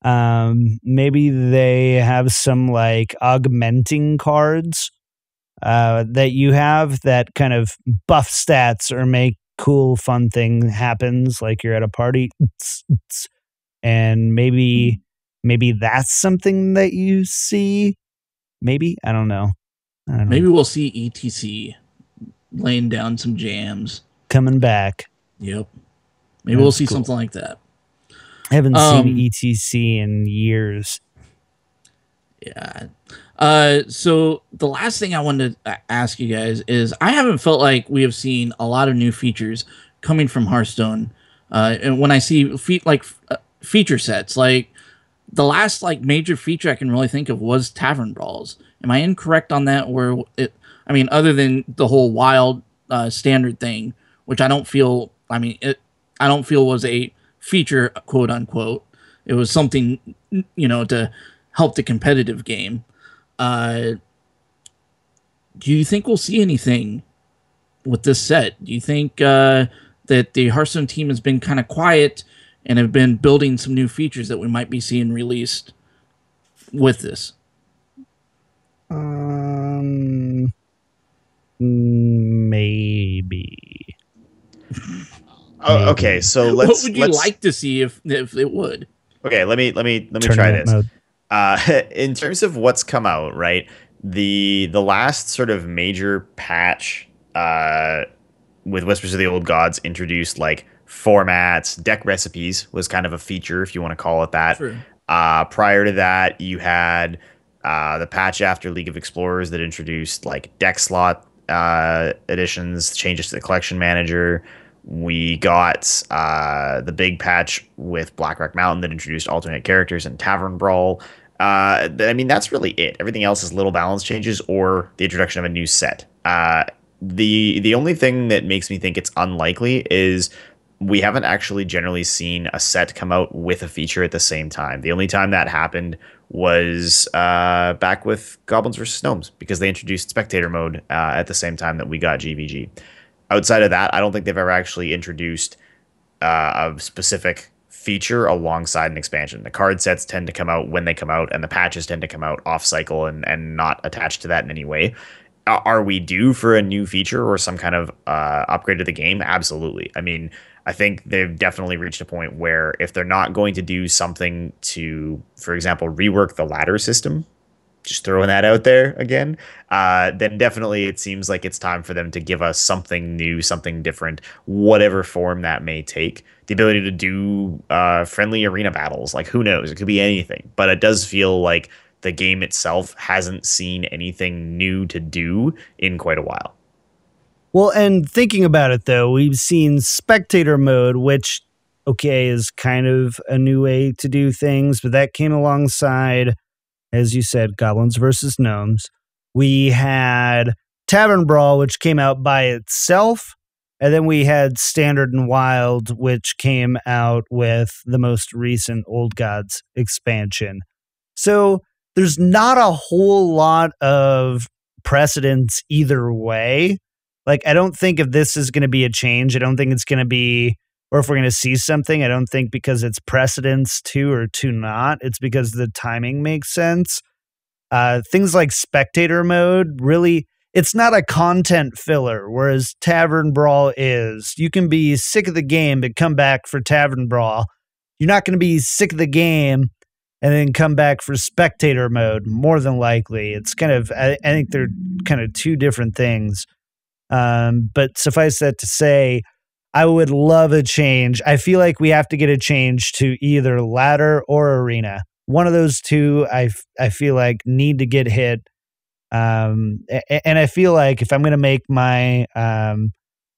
Maybe they have some like augmenting cards that you have that kind of buff stats or make cool fun thing happens, like you're at a party, and maybe that's something that you see. Maybe, I don't know. Maybe we'll see ETC laying down some jams, coming back. Yep. Maybe we'll see something like that. I haven't seen ETC in years. Yeah. So the last thing I wanted to ask you guys is, I haven't felt like we have seen a lot of new features coming from Hearthstone. And when I see feature sets, like the last major feature I can really think of was Tavern Brawls. Am I incorrect on that? Or other than the whole wild standard thing, which I don't feel was a feature, quote unquote. It was something, to help the competitive game. Do you think we'll see anything with this set? Do you think that the Hearthstone team has been kind of quiet and have been building some new features that we might be seeing released with this? Maybe. Oh, okay. So what would you like to see if it would? Okay, let me try this. In terms of what's come out, right? The last sort of major patch with Whispers of the Old Gods introduced like formats, deck recipes was kind of a feature, if you want to call it that. True. Prior to that, you had the patch after League of Explorers that introduced like deck slot additions, changes to the collection manager. We got the big patch with Blackrock Mountain that introduced alternate characters and Tavern Brawl. That's really it. Everything else is little balance changes or the introduction of a new set. The only thing that makes me think it's unlikely is we haven't actually generally seen a set come out with a feature at the same time. The only time that happened was back with Goblins vs. Gnomes, because they introduced spectator mode at the same time that we got GVG. Outside of that, I don't think they've ever actually introduced a specific feature alongside an expansion. The card sets tend to come out when they come out, and the patches tend to come out off cycle and not attached to that in any way. Are we due for a new feature or some kind of upgrade to the game? Absolutely. I mean, I think they've definitely reached a point where if they're not going to do something to, for example, rework the ladder system, just throwing that out there again, then definitely it seems like it's time for them to give us something new, something different, whatever form that may take. The ability to do friendly arena battles, like who knows? It could be anything. But it does feel like the game itself hasn't seen anything new to do in quite a while. Well, and thinking about it, though, we've seen spectator mode, which, okay, is kind of a new way to do things, but that came alongside, as you said, Goblins versus Gnomes. We had Tavern Brawl, which came out by itself, and then we had Standard and Wild, which came out with the most recent Old Gods expansion. So there's not a whole lot of precedence either way. Like, I don't think if this is going to be a change, I don't think it's going to be, or if we're going to see something, I don't think because it's precedence to or to not, it's because the timing makes sense. Things like spectator mode, really, it's not a content filler, whereas Tavern Brawl is. You can be sick of the game, but come back for Tavern Brawl. You're not going to be sick of the game and then come back for spectator mode, more than likely. It's kind of, I think they're kind of two different things. But suffice that to say, I would love a change. I feel like we have to get a change to either ladder or arena. One of those two, I feel like need to get hit. And I feel like if I'm going to make my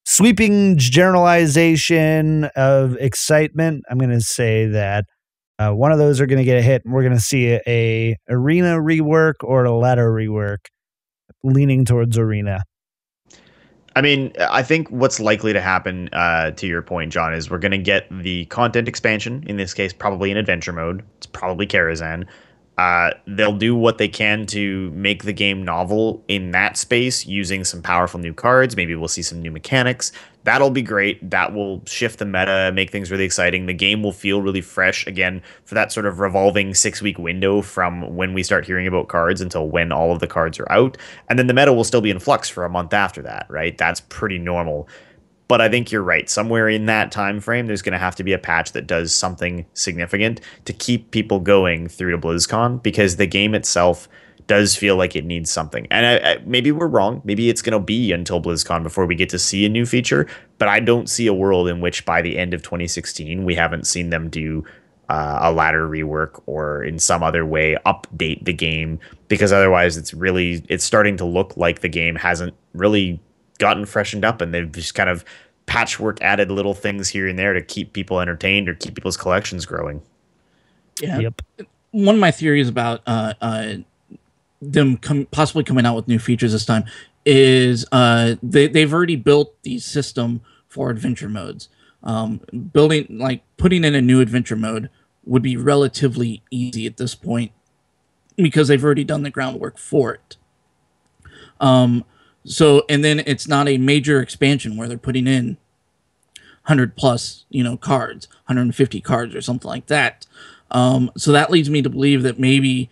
sweeping generalization of excitement, I'm going to say that one of those are going to get a hit, and we're going to see a arena rework or a ladder rework, leaning towards arena. I mean, I think what's likely to happen, to your point, John, is we're going to get the content expansion, in this case, probably in adventure mode. It's probably Karazhan. They'll do what they can to make the game novel in that space using some powerful new cards. Maybe we'll see some new mechanics. That'll be great. That will shift the meta, make things really exciting. The game will feel really fresh again for that sort of revolving 6-week window from when we start hearing about cards until when all of the cards are out. And then the meta will still be in flux for a month after that, right? That's pretty normal. But I think you're right. Somewhere in that time frame, there's going to have to be a patch that does something significant to keep people going through to BlizzCon, because the game itself does feel like it needs something. And maybe we're wrong. Maybe it's going to be until BlizzCon before we get to see a new feature. But I don't see a world in which by the end of 2016, we haven't seen them do a ladder rework or in some other way update the game, because otherwise it's starting to look like the game hasn't really gotten freshened up, and they've just kind of patchwork added little things here and there to keep people entertained or keep people's collections growing. Yeah. Yep. One of my theories about them possibly coming out with new features this time is they've already built the system for adventure modes. Putting in a new adventure mode would be relatively easy at this point because they've already done the groundwork for it. So, and then it's not a major expansion where they're putting in 100 plus, cards, 150 cards or something like that. So that leads me to believe that maybe,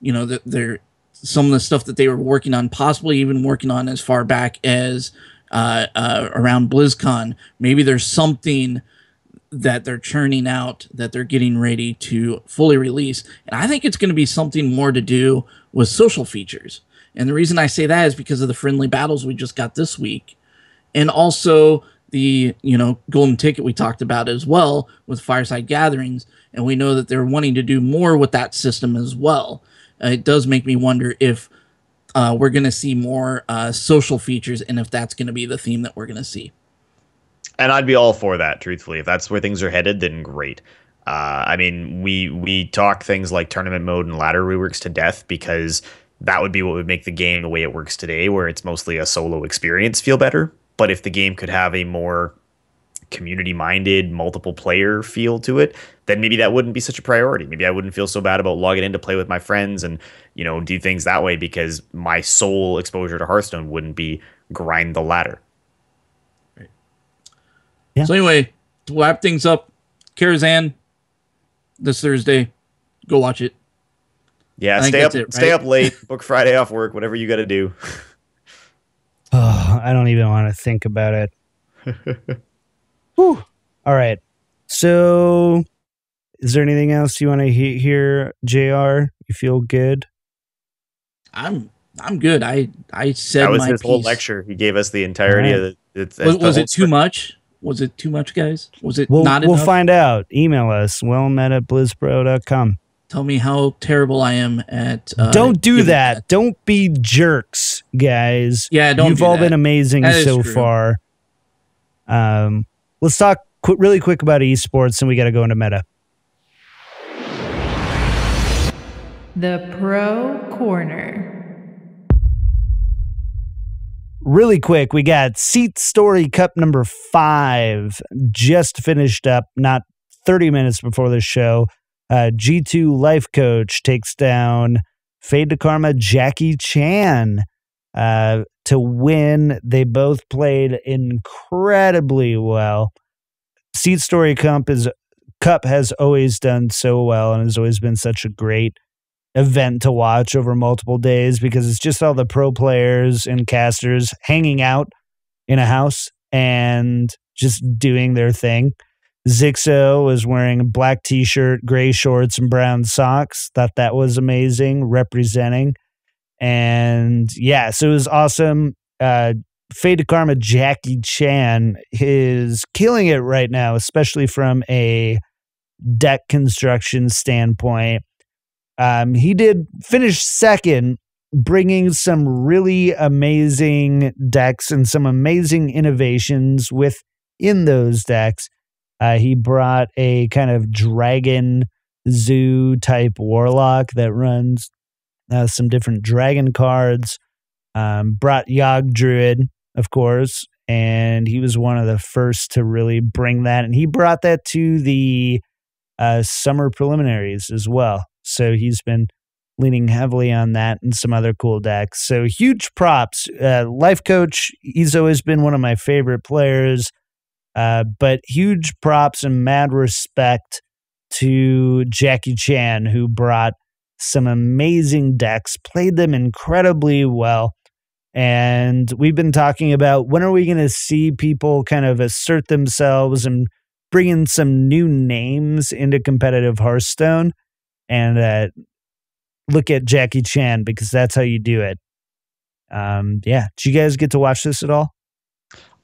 that they're some of the stuff that they were working on, possibly even working on as far back as around BlizzCon. Maybe there's something that they're churning out that they're getting ready to fully release. And I think it's going to be something more to do with social features. And the reason I say that is because of the friendly battles we just got this week. And also the, golden ticket we talked about as well with Fireside Gatherings. And we know that they're wanting to do more with that system as well. It does make me wonder if we're going to see more social features and if that's going to be the theme that we're going to see. And I'd be all for that, truthfully. If that's where things are headed, then great. I mean, we talk things like tournament mode and ladder reworks to death because that would be what would make the game the way it works today, where it's mostly a solo experience, feel better. But if the game could have a more community-minded, multiple-player feel to it, then maybe that wouldn't be such a priority. Maybe I wouldn't feel so bad about logging in to play with my friends and, do things that way, because my sole exposure to Hearthstone wouldn't be grind the ladder. Right. Yeah. So anyway, to wrap things up, Karazhan this Thursday. Go watch it. Yeah, stay up late, book Friday off work, whatever you got to do. Oh, I don't even want to think about it. Whew. All right. So, is there anything else you want to hear, JR? You feel good? I'm good. I said that was my his piece. whole lecture. He gave us the entirety of it. Was it too much? Was it too much, guys? Was it not enough? We'll find out. Email us, wellmet@blizzpro.com. Tell me how terrible I am at... don't do that. Don't be jerks, guys. Yeah, You've all been amazing so far. Let's talk really quick about esports, and we got to go into meta. The Pro Corner. Really quick, we got SeatStory Cup number 5 just finished up, not 30 minutes before the show. G2 Life Coach takes down Fade to Karma Jackie Chan to win. They both played incredibly well. SeatStory Cup has always done so well and has always been such a great event to watch over multiple days because it's just all the pro players and casters hanging out in a house and just doing their thing. Zixo was wearing a black t-shirt, gray shorts, and brown socks. Thought that was amazing, representing. And yeah, so it was awesome. Fade to Karma Jackie Chan is killing it right now, especially from a deck construction standpoint. He did finish second, bringing some really amazing decks and some amazing innovations within those decks. He brought a kind of dragon zoo type warlock that runs some different dragon cards. Brought Yogg Druid, of course, and he was one of the first to really bring that. And he brought that to the summer preliminaries as well. So he's been leaning heavily on that and some other cool decks. So huge props. Life Coach, he's always been one of my favorite players. But huge props and mad respect to Jackie Chan, who brought some amazing decks, played them incredibly well. And we've been talking about when are we going to see people kind of assert themselves and bring in some new names into competitive Hearthstone. And look at Jackie Chan because that's how you do it. Yeah. Did you guys get to watch this at all?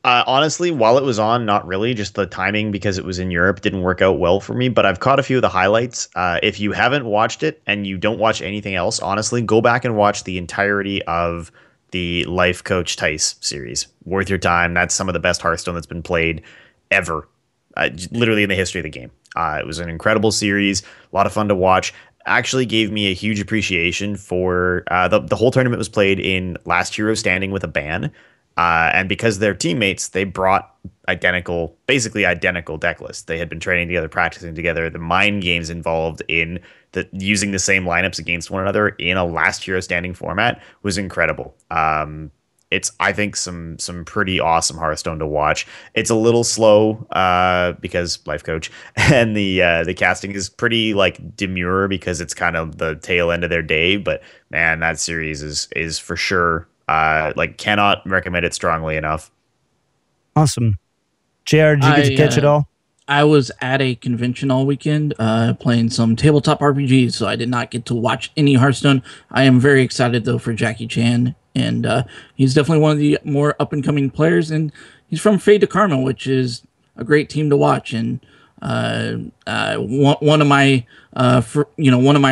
Honestly, while it was on, not really. Just the timing because it was in Europe didn't work out well for me. But I've caught a few of the highlights. If you haven't watched it and you don't watch anything else, honestly, go back and watch the entirety of the Life Coach Tice series. Worth your time. That's some of the best Hearthstone that's been played ever. Literally in the history of the game. It was an incredible series, a lot of fun to watch. Actually gave me a huge appreciation for the whole tournament was played in last hero standing with a ban. And because they're teammates, they brought basically identical deck lists. They had been training together, practicing together. The mind games involved in using the same lineups against one another in a last hero standing format was incredible. It's, I think, some pretty awesome Hearthstone to watch. It's a little slow because Life Coach, and the casting is pretty like demure because it's kind of the tail end of their day. But man, that series is for sure cannot recommend it strongly enough. Awesome. JR, did you get to catch it all? I was at a convention all weekend playing some tabletop RPGs, so I did not get to watch any Hearthstone. I am very excited, though, for Jackie Chan, and he's definitely one of the more up-and-coming players, and he's from Fade to Karma, which is a great team to watch, and one of my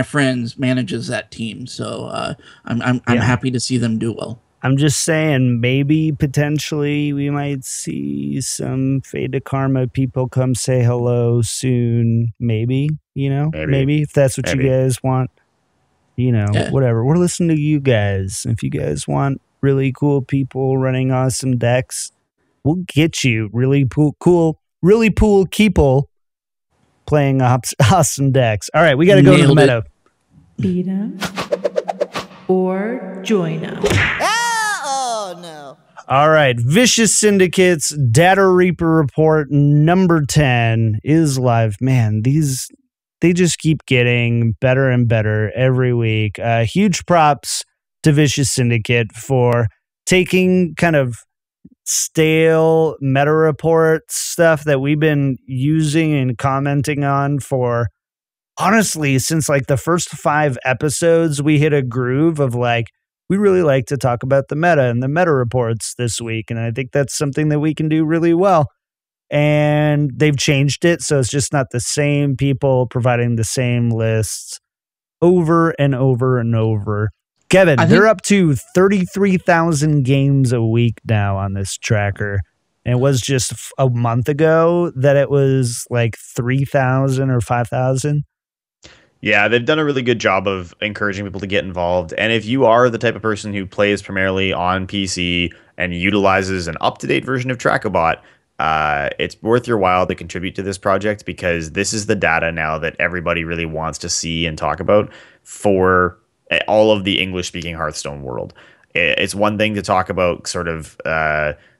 friends manages that team, so I'm happy to see them do well. I'm just saying, maybe potentially we might see some Fade to Karma people come say hello soon. Maybe, maybe if that's what you guys want, whatever. We're listening to you guys. If you guys want really cool people running awesome decks, we'll get you really cool people playing awesome decks. All right, we got to go to the meta. Beat 'em or join 'em. All right. Vicious Syndicate's Data Reaper report number 10 is live. Man, they just keep getting better and better every week. Huge props to Vicious Syndicate for taking kind of stale meta reports stuff that we've been using and commenting on for, honestly, since like the first 5 episodes. We hit a groove of like, we really like to talk about the meta and the meta reports this week. And I think that's something that we can do really well. And they've changed it, so it's just not the same people providing the same lists over and over and over. Kevin, they're up to 33,000 games a week now on this tracker. And it was just a month ago that it was like 3,000 or 5,000. Yeah, they've done a really good job of encouraging people to get involved. And if you are the type of person who plays primarily on PC and utilizes an up-to-date version of Trackabot, it's worth your while to contribute to this project, because this is the data now that everybody really wants to see and talk about for all of the English-speaking Hearthstone world. It's one thing to talk about sort of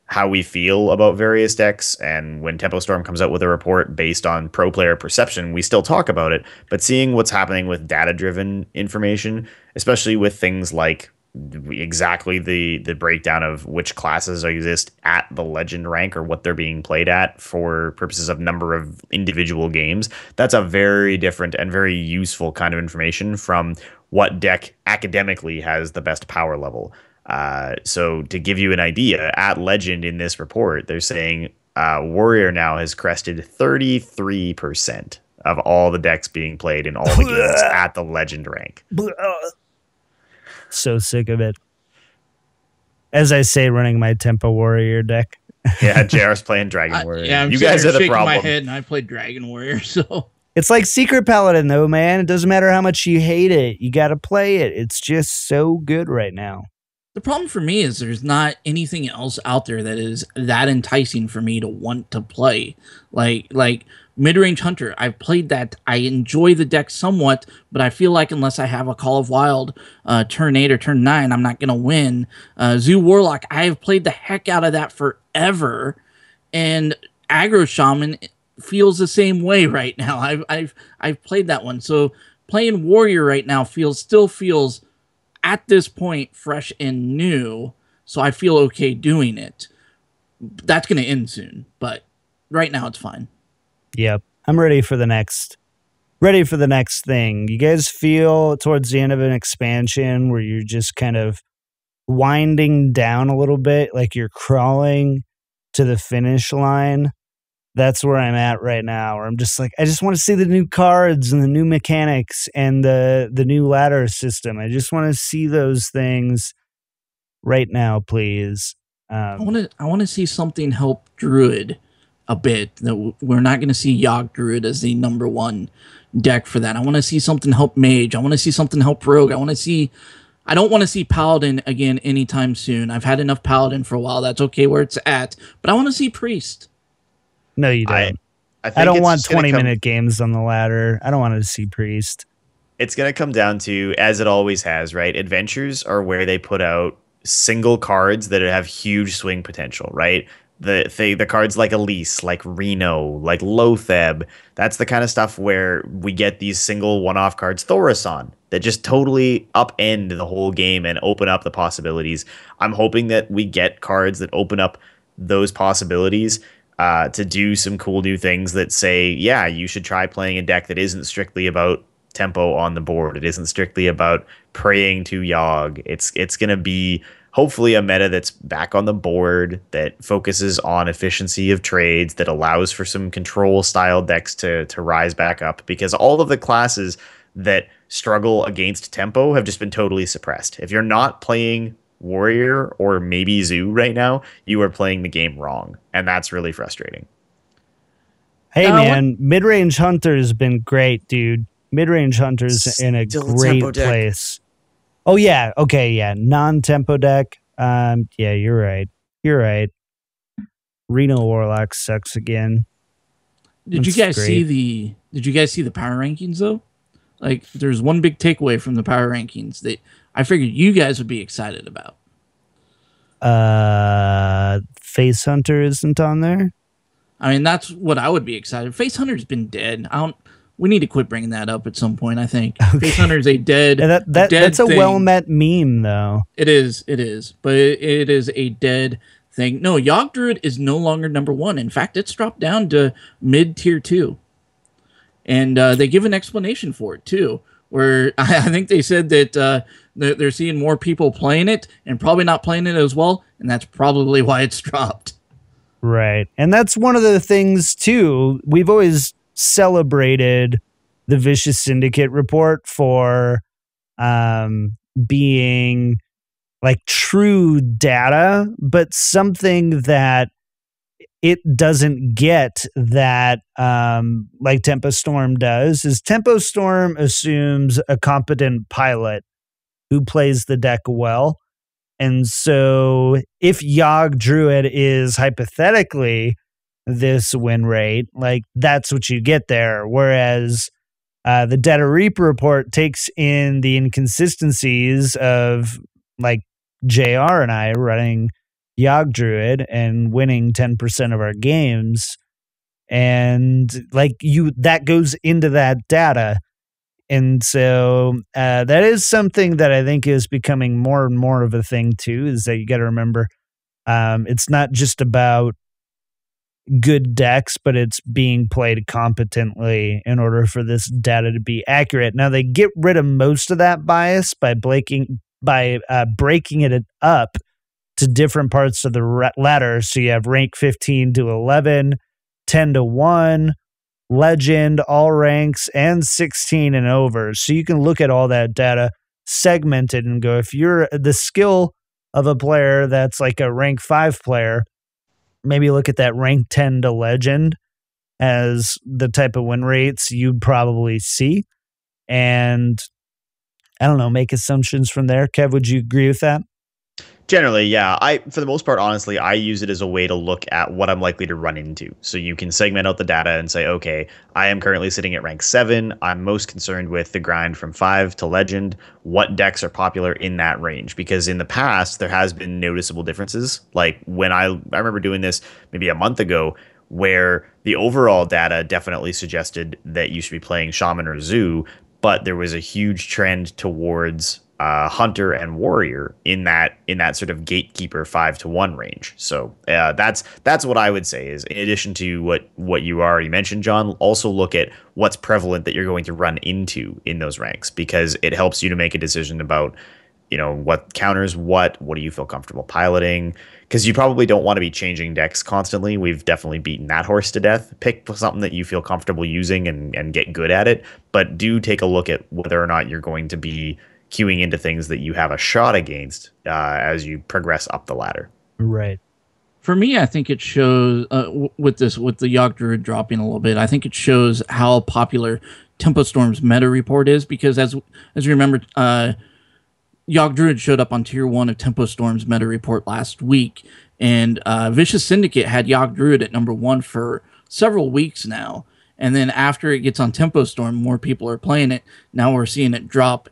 how we feel about various decks, and when Tempo Storm comes out with a report based on pro player perception, we still talk about it. But seeing what's happening with data-driven information, especially with things like exactly the breakdown of which classes exist at the legend rank or what they're being played at for purposes of number of individual games, that's a very different and very useful kind of information from what deck academically has the best power level. So to give you an idea, at legend in this report, they're saying Warrior now has crested 33% of all the decks being played in all the games at the legend rank. So sick of it. As I say, running my Tempo Warrior deck. Yeah, JR's playing Dragon Warrior. Yeah, you guys are the problem. My head, and I played Dragon Warrior, so it's like Secret Paladin, though, man. It doesn't matter how much you hate it. You got to play it. It's just so good right now. The problem for me is there's not anything else out there that is that enticing for me to want to play. Like Mid-Range Hunter, I've played that. I enjoy the deck somewhat, but I feel like unless I have a Call of Wild turn 8 or turn 9, I'm not going to win. Zoo Warlock, I have played the heck out of that forever, and Aggro Shaman feels the same way right now. I've played that one. So playing Warrior right now still feels at this point fresh and new, so I feel okay doing it. That's going to end soon, but right now it's fine. Yep. I'm ready for the next thing. You guys feel towards the end of an expansion where you're just kind of winding down a little bit, like you're crawling to the finish line? That's where I'm at right now, where I'm just like, I just want to see the new cards and the new mechanics and the new ladder system. I just want to see those things right now, please. I want to see something help Druid a bit. That we're not going to see Yogg Druid as the number one deck for that. I want to see something help Mage. I want to see something help Rogue. I don't want to see Paladin again anytime soon. I've had enough Paladin for a while. That's okay where it's at. But I want to see Priest. No, you don't. I don't want 20-minute games on the ladder. I don't want to see Priest. It's going to come down to, as it always has, right? Adventures are where they put out single cards that have huge swing potential, right? The cards like Elise, like Reno, like Lotheb, that's the kind of stuff where we get these single one-off cards, Thaurissan, that just totally upend the whole game and open up the possibilities. I'm hoping that we get cards that open up those possibilities to do some cool new things that say, yeah, you should try playing a deck that isn't strictly about tempo on the board. It isn't strictly about praying to Yogg. It's going to be hopefully a meta that's back on the board, that focuses on efficiency of trades, that allows for some control style decks to rise back up, because all of the classes that struggle against tempo have just been totally suppressed. If you're not playing Warrior or maybe Zoo right now, you are playing the game wrong, and that's really frustrating. Hey man, Mid-Range Hunter's been great, dude. Mid-Range Hunter's in a great place. Oh yeah, okay, yeah, non-tempo deck. Yeah, you're right. Reno Warlock sucks again. Did you guys see the power rankings though? Like, there's one big takeaway from the power rankings that I figured you guys would be excited about. Face Hunter isn't on there. I mean, that's what I would be excited. Face Hunter's been dead. We need to quit bringing that up at some point, I think. Okay. Face Hunter's a dead, that's a thing. well-met meme, though. It is. But it is a dead thing. No, Yogg Druid is no longer number 1. In fact, it's dropped down to mid-tier 2. And they give an explanation for it, too, where I think they said that they're seeing more people playing it and probably not playing it as well, and that's probably why it's dropped. Right. And that's one of the things, too. We've always celebrated the Vicious Syndicate report for being like true data, but something that it doesn't get that like Tempo Storm does is Tempo Storm assumes a competent pilot who plays the deck well. And so if Yogg Druid is hypothetically this win rate, like that's what you get there. Whereas the Data Reaper report takes in the inconsistencies of like JR and I running Yogg Druid and winning 10% of our games. And like that goes into that data. And so that is something that I think is becoming more and more of a thing too, is that you got to remember it's not just about good decks, but it's being played competently in order for this data to be accurate. Now they get rid of most of that bias by breaking it up to different parts of the ladder. So you have rank 15 to 11, 10 to 1, legend, all ranks, and 16 and over. So you can look at all that data segmented and go, if you're the skill of a player that's like a rank 5 player, maybe look at that rank 10 to legend as the type of win rates you'd probably see. And I don't know, make assumptions from there. Kev, would you agree with that? Generally, yeah. For the most part, honestly, I use it as a way to look at what I'm likely to run into. So you can segment out the data and say, okay, I am currently sitting at rank 7. I'm most concerned with the grind from 5 to legend. What decks are popular in that range? Because in the past, there has been noticeable differences. Like when I remember doing this maybe a month ago, where the overall data definitely suggested that you should be playing Shaman or Zoo, but there was a huge trend towards Hunter and Warrior in that sort of gatekeeper 5 to 1 range. So that's what I would say is, in addition to what you already mentioned, John, also look at what's prevalent that you're going to run into in those ranks, because it helps you to make a decision about, you know, what counters what do you feel comfortable piloting, because you probably don't want to be changing decks constantly. We've definitely beaten that horse to death. Pick something that you feel comfortable using and get good at it, but do take a look at whether or not you're going to be queuing into things that you have a shot against as you progress up the ladder. Right. For me, I think it shows with the Yogg Druid dropping a little bit, I think it shows how popular Tempo Storm's meta report is, because as you remember, Yogg Druid showed up on tier 1 of Tempo Storm's meta report last week, and Vicious Syndicate had Yogg Druid at number 1 for several weeks now. And then after it gets on Tempo Storm, more people are playing it. Now we're seeing it drop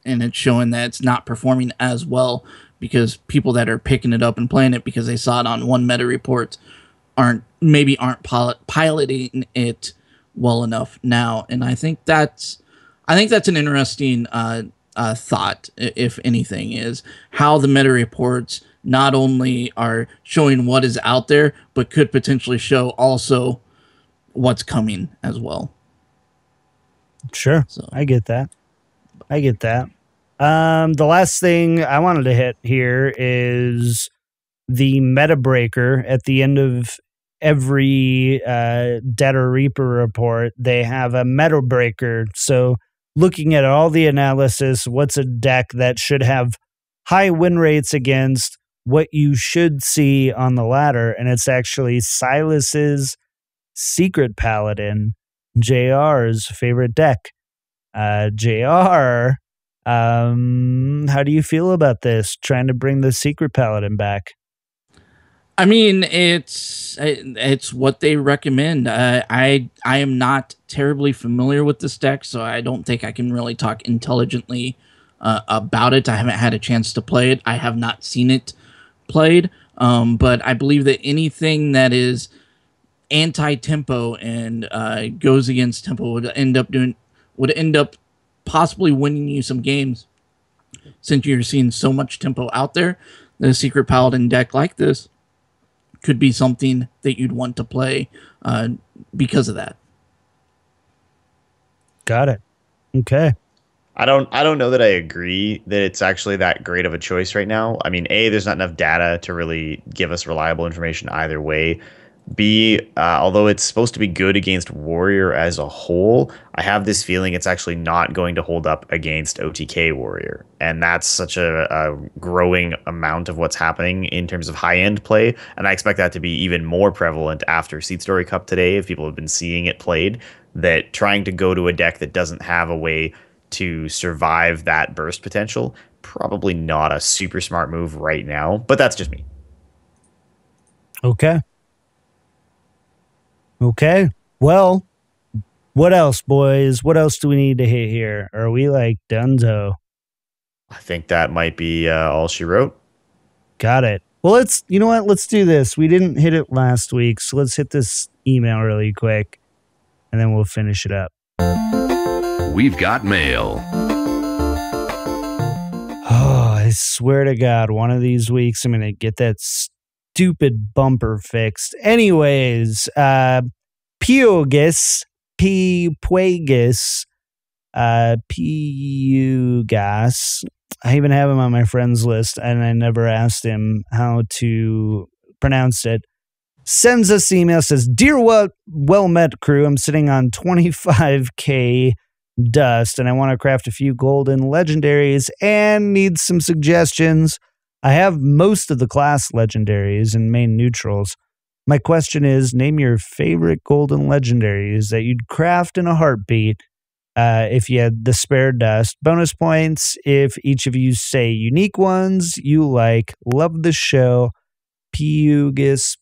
and it's showing that it's not performing as well, because people that are picking it up and playing it because they saw it on one meta report aren't piloting it well enough now. And I think that's an interesting thought, if anything, is how the meta reports not only are showing what is out there, but could potentially show also what's coming as well. Sure. So I get that. The last thing I wanted to hit here is the meta breaker. At the end of every Data Reaper report, they have a meta breaker. So looking at all the analysis, what's a deck that should have high win rates against what you should see on the ladder, and it's actually Silas's Secret Paladin, JR's favorite deck. JR, how do you feel about this, trying to bring the Secret Paladin back? I mean, it's what they recommend. I am not terribly familiar with this deck, so I don't think I can really talk intelligently about it. I haven't had a chance to play it. I have not seen it played. But I believe that anything that is anti-tempo and goes against tempo would end up possibly winning you some games, since you're seeing so much tempo out there. The Secret Paladin deck like this could be something that you'd want to play because of that. Got it. Okay. I don't know that I agree that it's actually that great of a choice right now. I mean, A, there's not enough data to really give us reliable information either way. B, although it's supposed to be good against Warrior as a whole, I have this feeling it's actually not going to hold up against OTK Warrior. And that's such a growing amount of what's happening in terms of high-end play. And I expect that to be even more prevalent after SeatStory Cup today, if people have been seeing it played, that trying to go to a deck that doesn't have a way to survive that burst potential, probably not a super smart move right now. But that's just me. Okay. Okay. Well, what else, boys? What else do we need to hit here? Are we like donezo? I think that might be all she wrote. Got it. Well, you know what? Let's do this. We didn't hit it last week, so let's hit this email really quick, and then we'll finish it up. We've got mail. Oh, I swear to God, one of these weeks I'm going to get that stupid bumper fixed. Anyways, Pugas, Pugas, I even have him on my friends list, and I never asked him how to pronounce it. Sends us email, says, "Dear well met crew, I'm sitting on 25k dust, and I want to craft a few golden legendaries and need some suggestions. I have most of the class legendaries and main neutrals. My question is, name your favorite golden legendaries that you'd craft in a heartbeat if you had the spare dust. Bonus points if each of you say unique ones you like. Love the show. Pugas.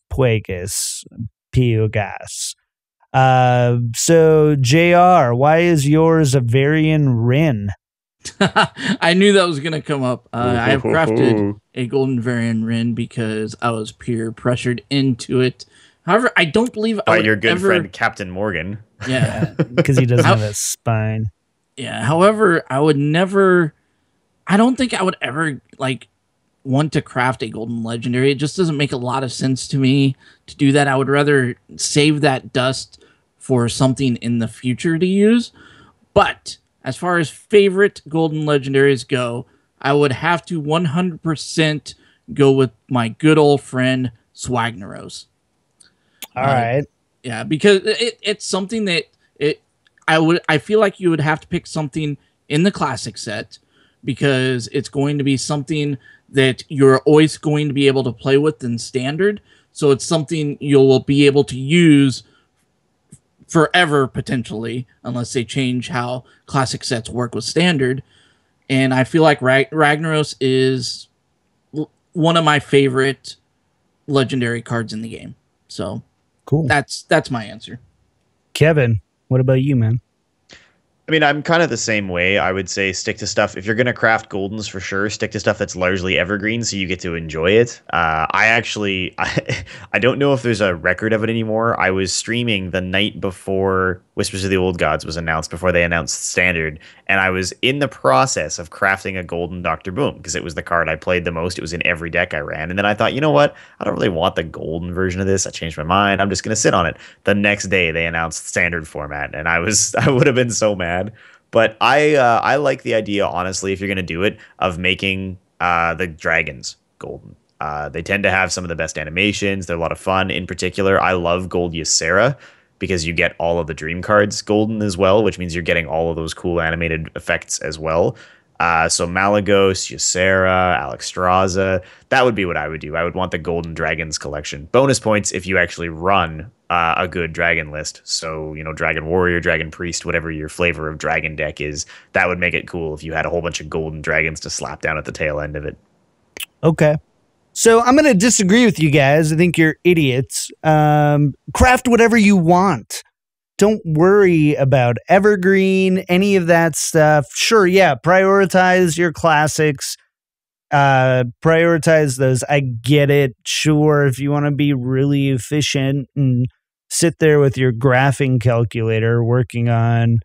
So, JR, why is yours a Varian Rin? I knew that was going to come up. I have crafted a golden Varian Rin because I was peer pressured into it. However, I don't believe by your good friend Captain Morgan. Yeah, because he doesn't have a spine. Yeah. However, I don't think I would ever want to craft a golden legendary. It just doesn't make a lot of sense to me to do that. I would rather save that dust for something in the future to use. But as far as favorite golden legendaries go, I would have to 100% go with my good old friend Ragnaros. All right. Yeah, because it's something that I feel like you would have to pick something in the classic set, because it's going to be something that you're always going to be able to play with in standard. So it's something you'll be able to use forever, potentially, unless they change how classic sets work with standard. And I feel like Ragnaros is one of my favorite legendary cards in the game. So cool. That's my answer. Kevin, what about you, man? I mean, I'm kind of the same way. I would say stick to stuff. If you're going to craft goldens for sure, stick to stuff that's largely evergreen so you get to enjoy it. I don't know if there's a record of it anymore. I was streaming the night before Whispers of the Old Gods was announced, before they announced Standard, and I was in the process of crafting a golden Dr. Boom because it was the card I played the most. It was in every deck I ran. And then I thought, you know what? I don't really want the golden version of this. I changed my mind. I'm just going to sit on it. The next day they announced Standard format, and I would have been so mad. But I like the idea, honestly, if you're going to do it, of making the dragons golden. They tend to have some of the best animations. They're a lot of fun. In particular, I love Gold Ysera because you get all of the dream cards golden as well, which means you're getting all of those cool animated effects as well. So Malagos, Ysera, Alexstrasza, that would be what I would do. I would want the Golden Dragons collection. Bonus points if you actually run a good dragon list. So, Dragon Warrior, Dragon Priest, whatever your flavor of dragon deck is, that would make it cool if you had a whole bunch of golden dragons to slap down at the tail end of it. Okay. So I'm going to disagree with you guys. I think you're idiots. Craft whatever you want. Don't worry about evergreen, any of that stuff. Sure, yeah, prioritize your classics. prioritize those. I get it. Sure, if you want to be really efficient and sit there with your graphing calculator working on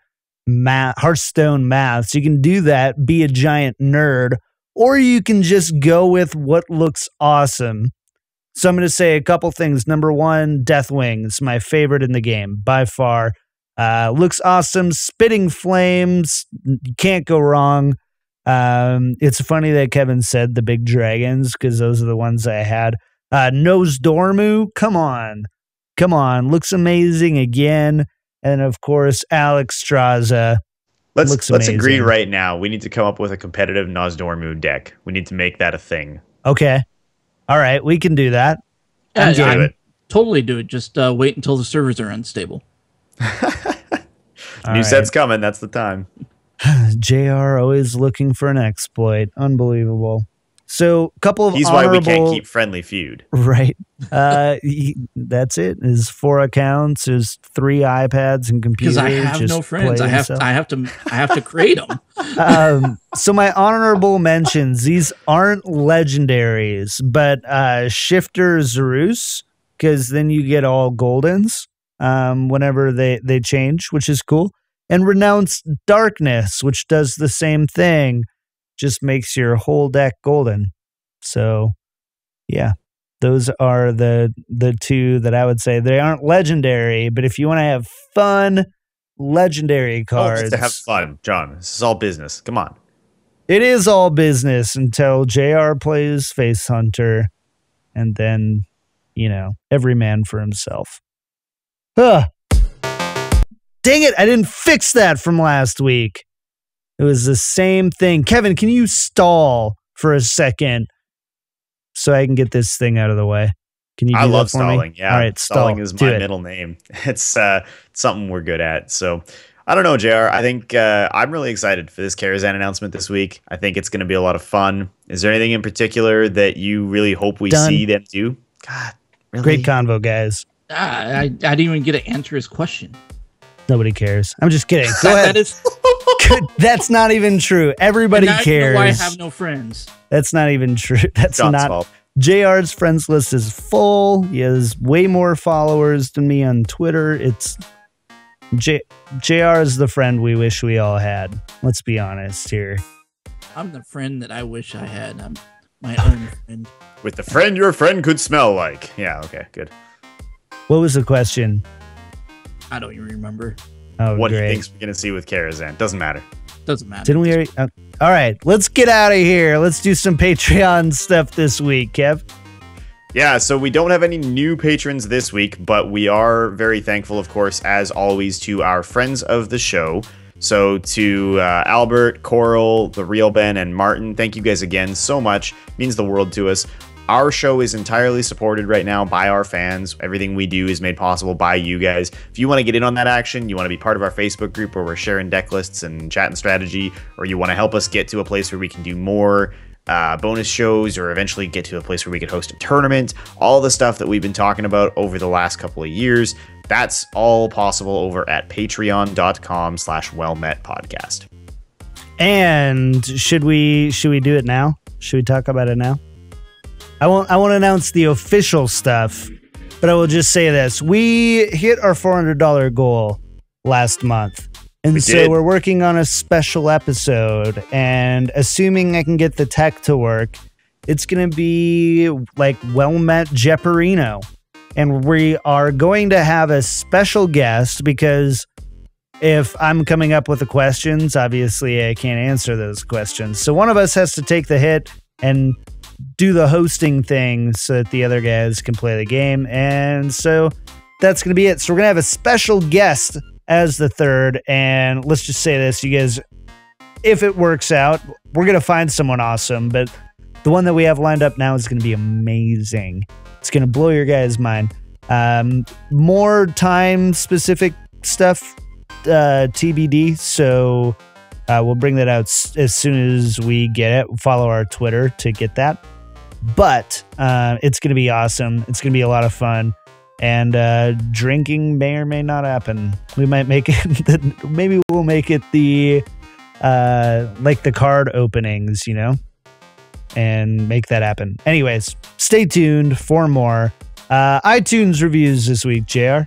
Hearthstone maths, you can do that, be a giant nerd, or you can just go with what looks awesome. So I'm going to say a couple things. Number one, Deathwing is my favorite in the game by far. Looks awesome. Spitting flames. You can't go wrong. It's funny that Kevin said the big dragons because those are the ones I had. Nose Dormu. Come on. Looks amazing again. And of course, Alex Straza. Let's agree right now. We need to come up with a competitive Nozdormu deck. We need to make that a thing. Okay. All right. We can do that. Yeah, totally do it. Just wait until the servers are unstable. New set's coming. That's the time. JR always looking for an exploit. Unbelievable. So, a couple of He's why we can't keep Friendly Feud. Right. That's it. His 4 accounts, his 3 iPads and computers. Because I have no friends. I have to create them. So my honorable mentions, these aren't legendaries, but Shifter Zerus, because then you get all goldens whenever they change, which is cool. And Renounced Darkness, which does the same thing. Just makes your whole deck golden. So, yeah, those are the 2 that I would say. They aren't legendary, but if you want to have fun, legendary cards. Just to have fun, John. This is all business. Come on. It is all business until JR plays Face Hunter, and then, every man for himself. Dang it, I didn't fix that from last week. It was the same thing. Kevin, can you stall for a second so I can get this thing out of the way? Can you do I that love for stalling. me? Yeah, all right, stalling is my middle name. It's something we're good at. So I don't know, JR. I think I'm really excited for this Karazhan announcement this week. I think it's going to be a lot of fun. Is there anything in particular that you really hope we see them do? God, really? Great convo, guys. I didn't even get to answer his question. Nobody cares. I'm just kidding. Go ahead. That is. That's not even true. Everybody cares. You know why I have no friends. That's not even true. That's John's not. fault. JR's friends list is full. He has way more followers than me on Twitter. It's JR is the friend we wish we all had. Let's be honest here. I'm the friend that I wish I had. I'm my own friend. With the friend your friend could smell like. Yeah, okay, good. What was the question? I don't even remember. Oh, what great. he thinks we're going to see with Karazhan. Doesn't matter. Doesn't matter. Didn't we already? All right, let's get out of here. Let's do some Patreon stuff this week, Kev. Yeah, so we don't have any new patrons this week, but we are very thankful, of course, as always, to our friends of the show. So to Albert, Coral, The Real Ben, and Martin, thank you guys again so much. It means the world to us. Our show is entirely supported right now by our fans. Everything we do is made possible by you guys. If you want to get in on that action, you want to be part of our Facebook group where we're sharing deck lists and chatting strategy, or you want to help us get to a place where we can do more bonus shows, or eventually get to a place where we could host a tournament, all the stuff that we've been talking about over the last couple of years, that's all possible over at patreon.com/wellmetpodcast. And should we do it now? Should we talk about it now? I won't announce the official stuff, but I will just say this. We hit our $400 goal last month. And so we're working on a special episode, and assuming I can get the tech to work, it's going to be like Well Met Jeoparino. And we are going to have a special guest because if I'm coming up with the questions, obviously I can't answer those questions. So one of us has to take the hit and do the hosting thing so that the other guys can play the game. And so that's going to be it. So we're going to have a special guest as the third. And let's just say this, you guys, if it works out, we're going to find someone awesome. But the one that we have lined up now is going to be amazing. It's going to blow your guys' mind. More time-specific stuff, TBD. So we'll bring that out as soon as we get it. Follow our Twitter to get that. But it's going to be awesome. It's going to be a lot of fun. And drinking may or may not happen. We might make it. Maybe we'll make it the like the card openings, you know. and make that happen. Anyways, stay tuned for more iTunes reviews this week, JR.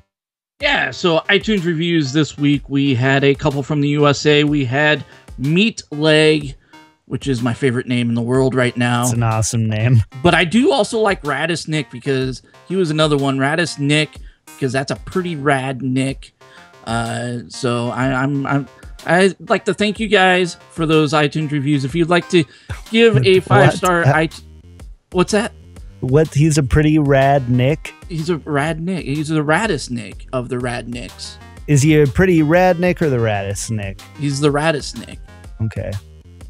Yeah, so iTunes reviews this week. We had a couple from the USA. We had Meat Leg, which is my favorite name in the world right now. It's an awesome name. But I do also like Radis Nick because he was another one. Radis Nick, because that's a pretty rad nick. So I'd like to thank you guys for those iTunes reviews. If you'd like to give a 5-star what's that? What? He's a pretty rad Nick? He's a rad Nick. He's the raddest Nick of the rad Nicks. Is he a pretty rad Nick or the raddest Nick? He's the raddest Nick. Okay.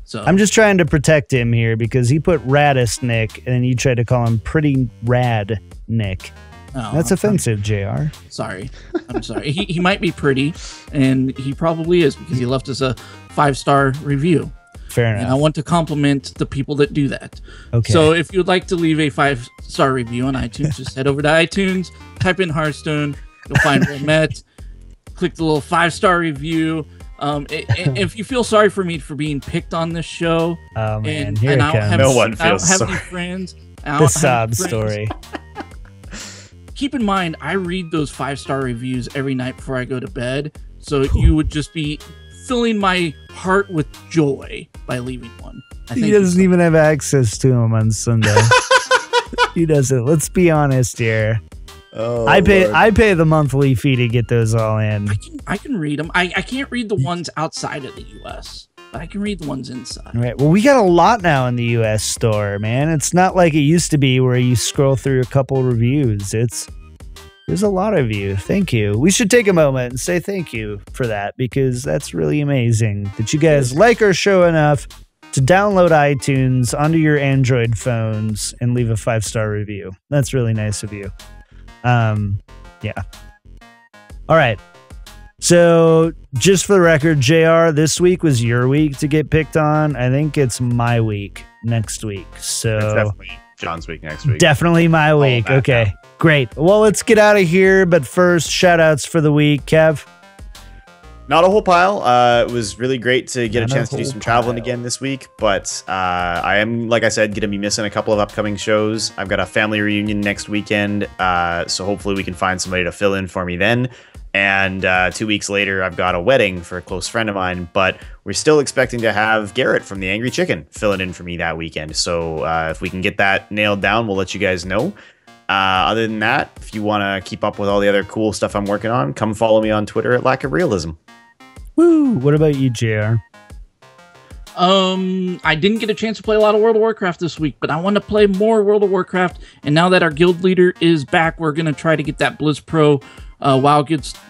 So I'm just trying to protect him here because he put raddest Nick and you tried to call him pretty rad Nick. Oh, that's offensive, JR. Sorry. I'm sorry. He might be pretty, and he probably is because he left us a 5-star review. Fair enough. And I want to compliment the people that do that. Okay. So if you'd like to leave a 5-star review on iTunes, just head over to iTunes, type in Hearthstone, you'll find Well Met, click the little 5-star review. If you feel sorry for me for being picked on this show, oh man, and here it I comes. No one feels I don't have sorry. any friends. The sob story. Keep in mind, I read those 5-star reviews every night before I go to bed, so you would just be filling my heart with joy by leaving one. He doesn't even have access to them on Sunday. He doesn't. Let's be honest here. Oh, I Lord. pay the monthly fee to get those all in. I can read them. I can't read the ones outside of the U.S., but I can read the ones inside. Right. Well, we got a lot now in the U.S. store, man. It's not like it used to be where you scroll through a couple reviews. There's a lot of you. Thank you. We should take a moment and say thank you for that because that's really amazing that you guys like our show enough to download iTunes onto your Android phones and leave a 5-star review. That's really nice of you. Yeah. All right. So just for the record, JR, this week was your week to get picked on. I think it's my week next week. So It's definitely John's week next week. Definitely my week. Okay, great. Well, let's get out of here. But first, shout outs for the week. Kev? Not a whole pile. It was really great to get a chance to do some traveling again this week, but I am, like I said, going to be missing a couple of upcoming shows. I've got a family reunion next weekend, so hopefully we can find somebody to fill in for me then. And 2 weeks later, I've got a wedding for a close friend of mine, but we're still expecting to have Garrett from the Angry Chicken filling in for me that weekend. So if we can get that nailed down, we'll let you guys know. Other than that, if you want to keep up with all the other cool stuff I'm working on, come follow me on Twitter at Lack of Realism. Woo! What about you, JR? I didn't get a chance to play a lot of World of Warcraft this week, but I want to play more World of Warcraft. And now that our guild leader is back, we're going to try to get that BlizzPro WoW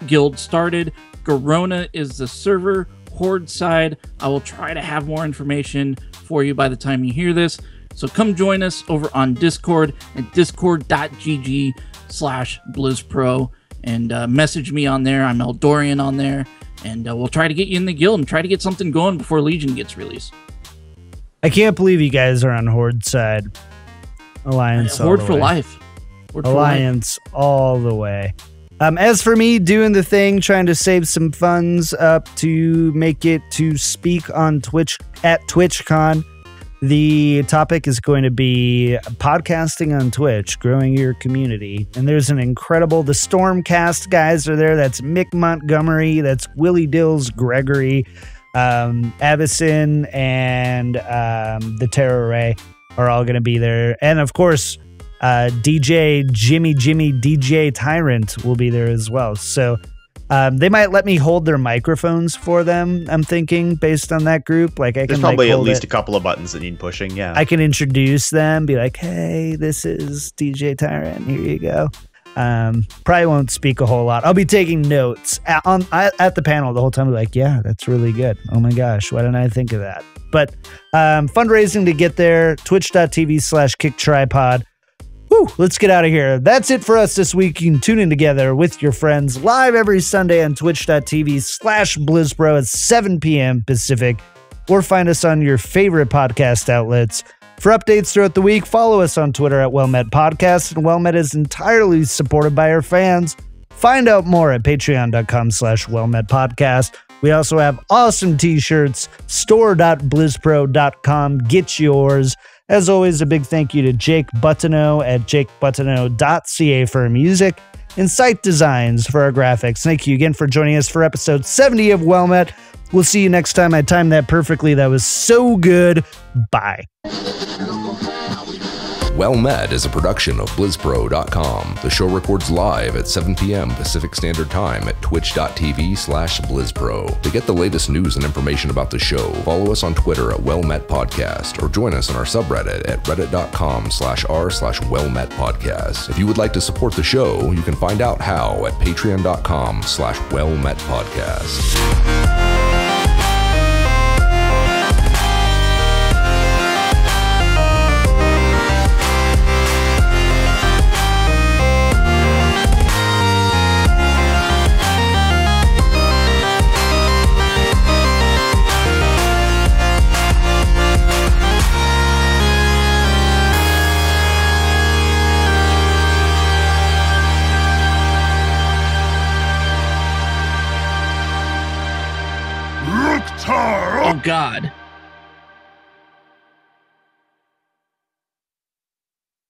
guild started. Garona is the server. Horde side, I will try to have more information for you by the time you hear this. So come join us over on Discord at discord.gg/BlizzPro and message me on there. I'm Eldorian on there. And we'll try to get you in the guild and try to get something going before Legion gets released. I can't believe you guys are on Horde side. Alliance Horde all the for way. life. Horde Alliance all the way. As for me, doing the thing, trying to save some funds up to make it to speak on Twitch at TwitchCon. The topic is going to be podcasting on Twitch, growing your community. And there's an incredible, the Stormcast guys are there. That's Mick Montgomery. That's Willie Dills Gregory. Avison and the Terror Ray are all going to be there. And of course, DJ Jimmy DJ Tyrant will be there as well. So they might let me hold their microphones for them, I'm thinking, based on that group. Like There's probably at least a couple of buttons that need pushing, yeah. I can introduce them, be like, hey, this is DJ Tyrant, here you go. Probably won't speak a whole lot. I'll be taking notes at the panel the whole time. Be like, yeah, that's really good. Oh my gosh, why didn't I think of that? But fundraising to get there, twitch.tv/kicktripod. Woo, let's get out of here. That's it for us this week. You can tune in together with your friends live every Sunday on twitch.tv/BlizzPro at 7 p.m. Pacific, or find us on your favorite podcast outlets. For updates throughout the week, follow us on Twitter at WellMetPodcast, and WellMet is entirely supported by our fans. Find out more at patreon.com/WellMetPodcast. We also have awesome t-shirts, store.blizzpro.com. Get yours. As always, a big thank you to Jake Buttineau at jakebuttineau.ca for music and Site Designs for our graphics. Thank you again for joining us for episode 70 of Well Met. We'll see you next time. I timed that perfectly. That was so good. Bye. Well Met is a production of BlizzPro.com. The show records live at 7 p.m. Pacific Standard Time at twitch.tv/BlizzPro. To get the latest news and information about the show, follow us on Twitter at Well Met Podcast or join us on our subreddit at reddit.com/r/WellMetPodcast. If you would like to support the show, you can find out how at patreon.com/WellMetPodcast. Oh, God.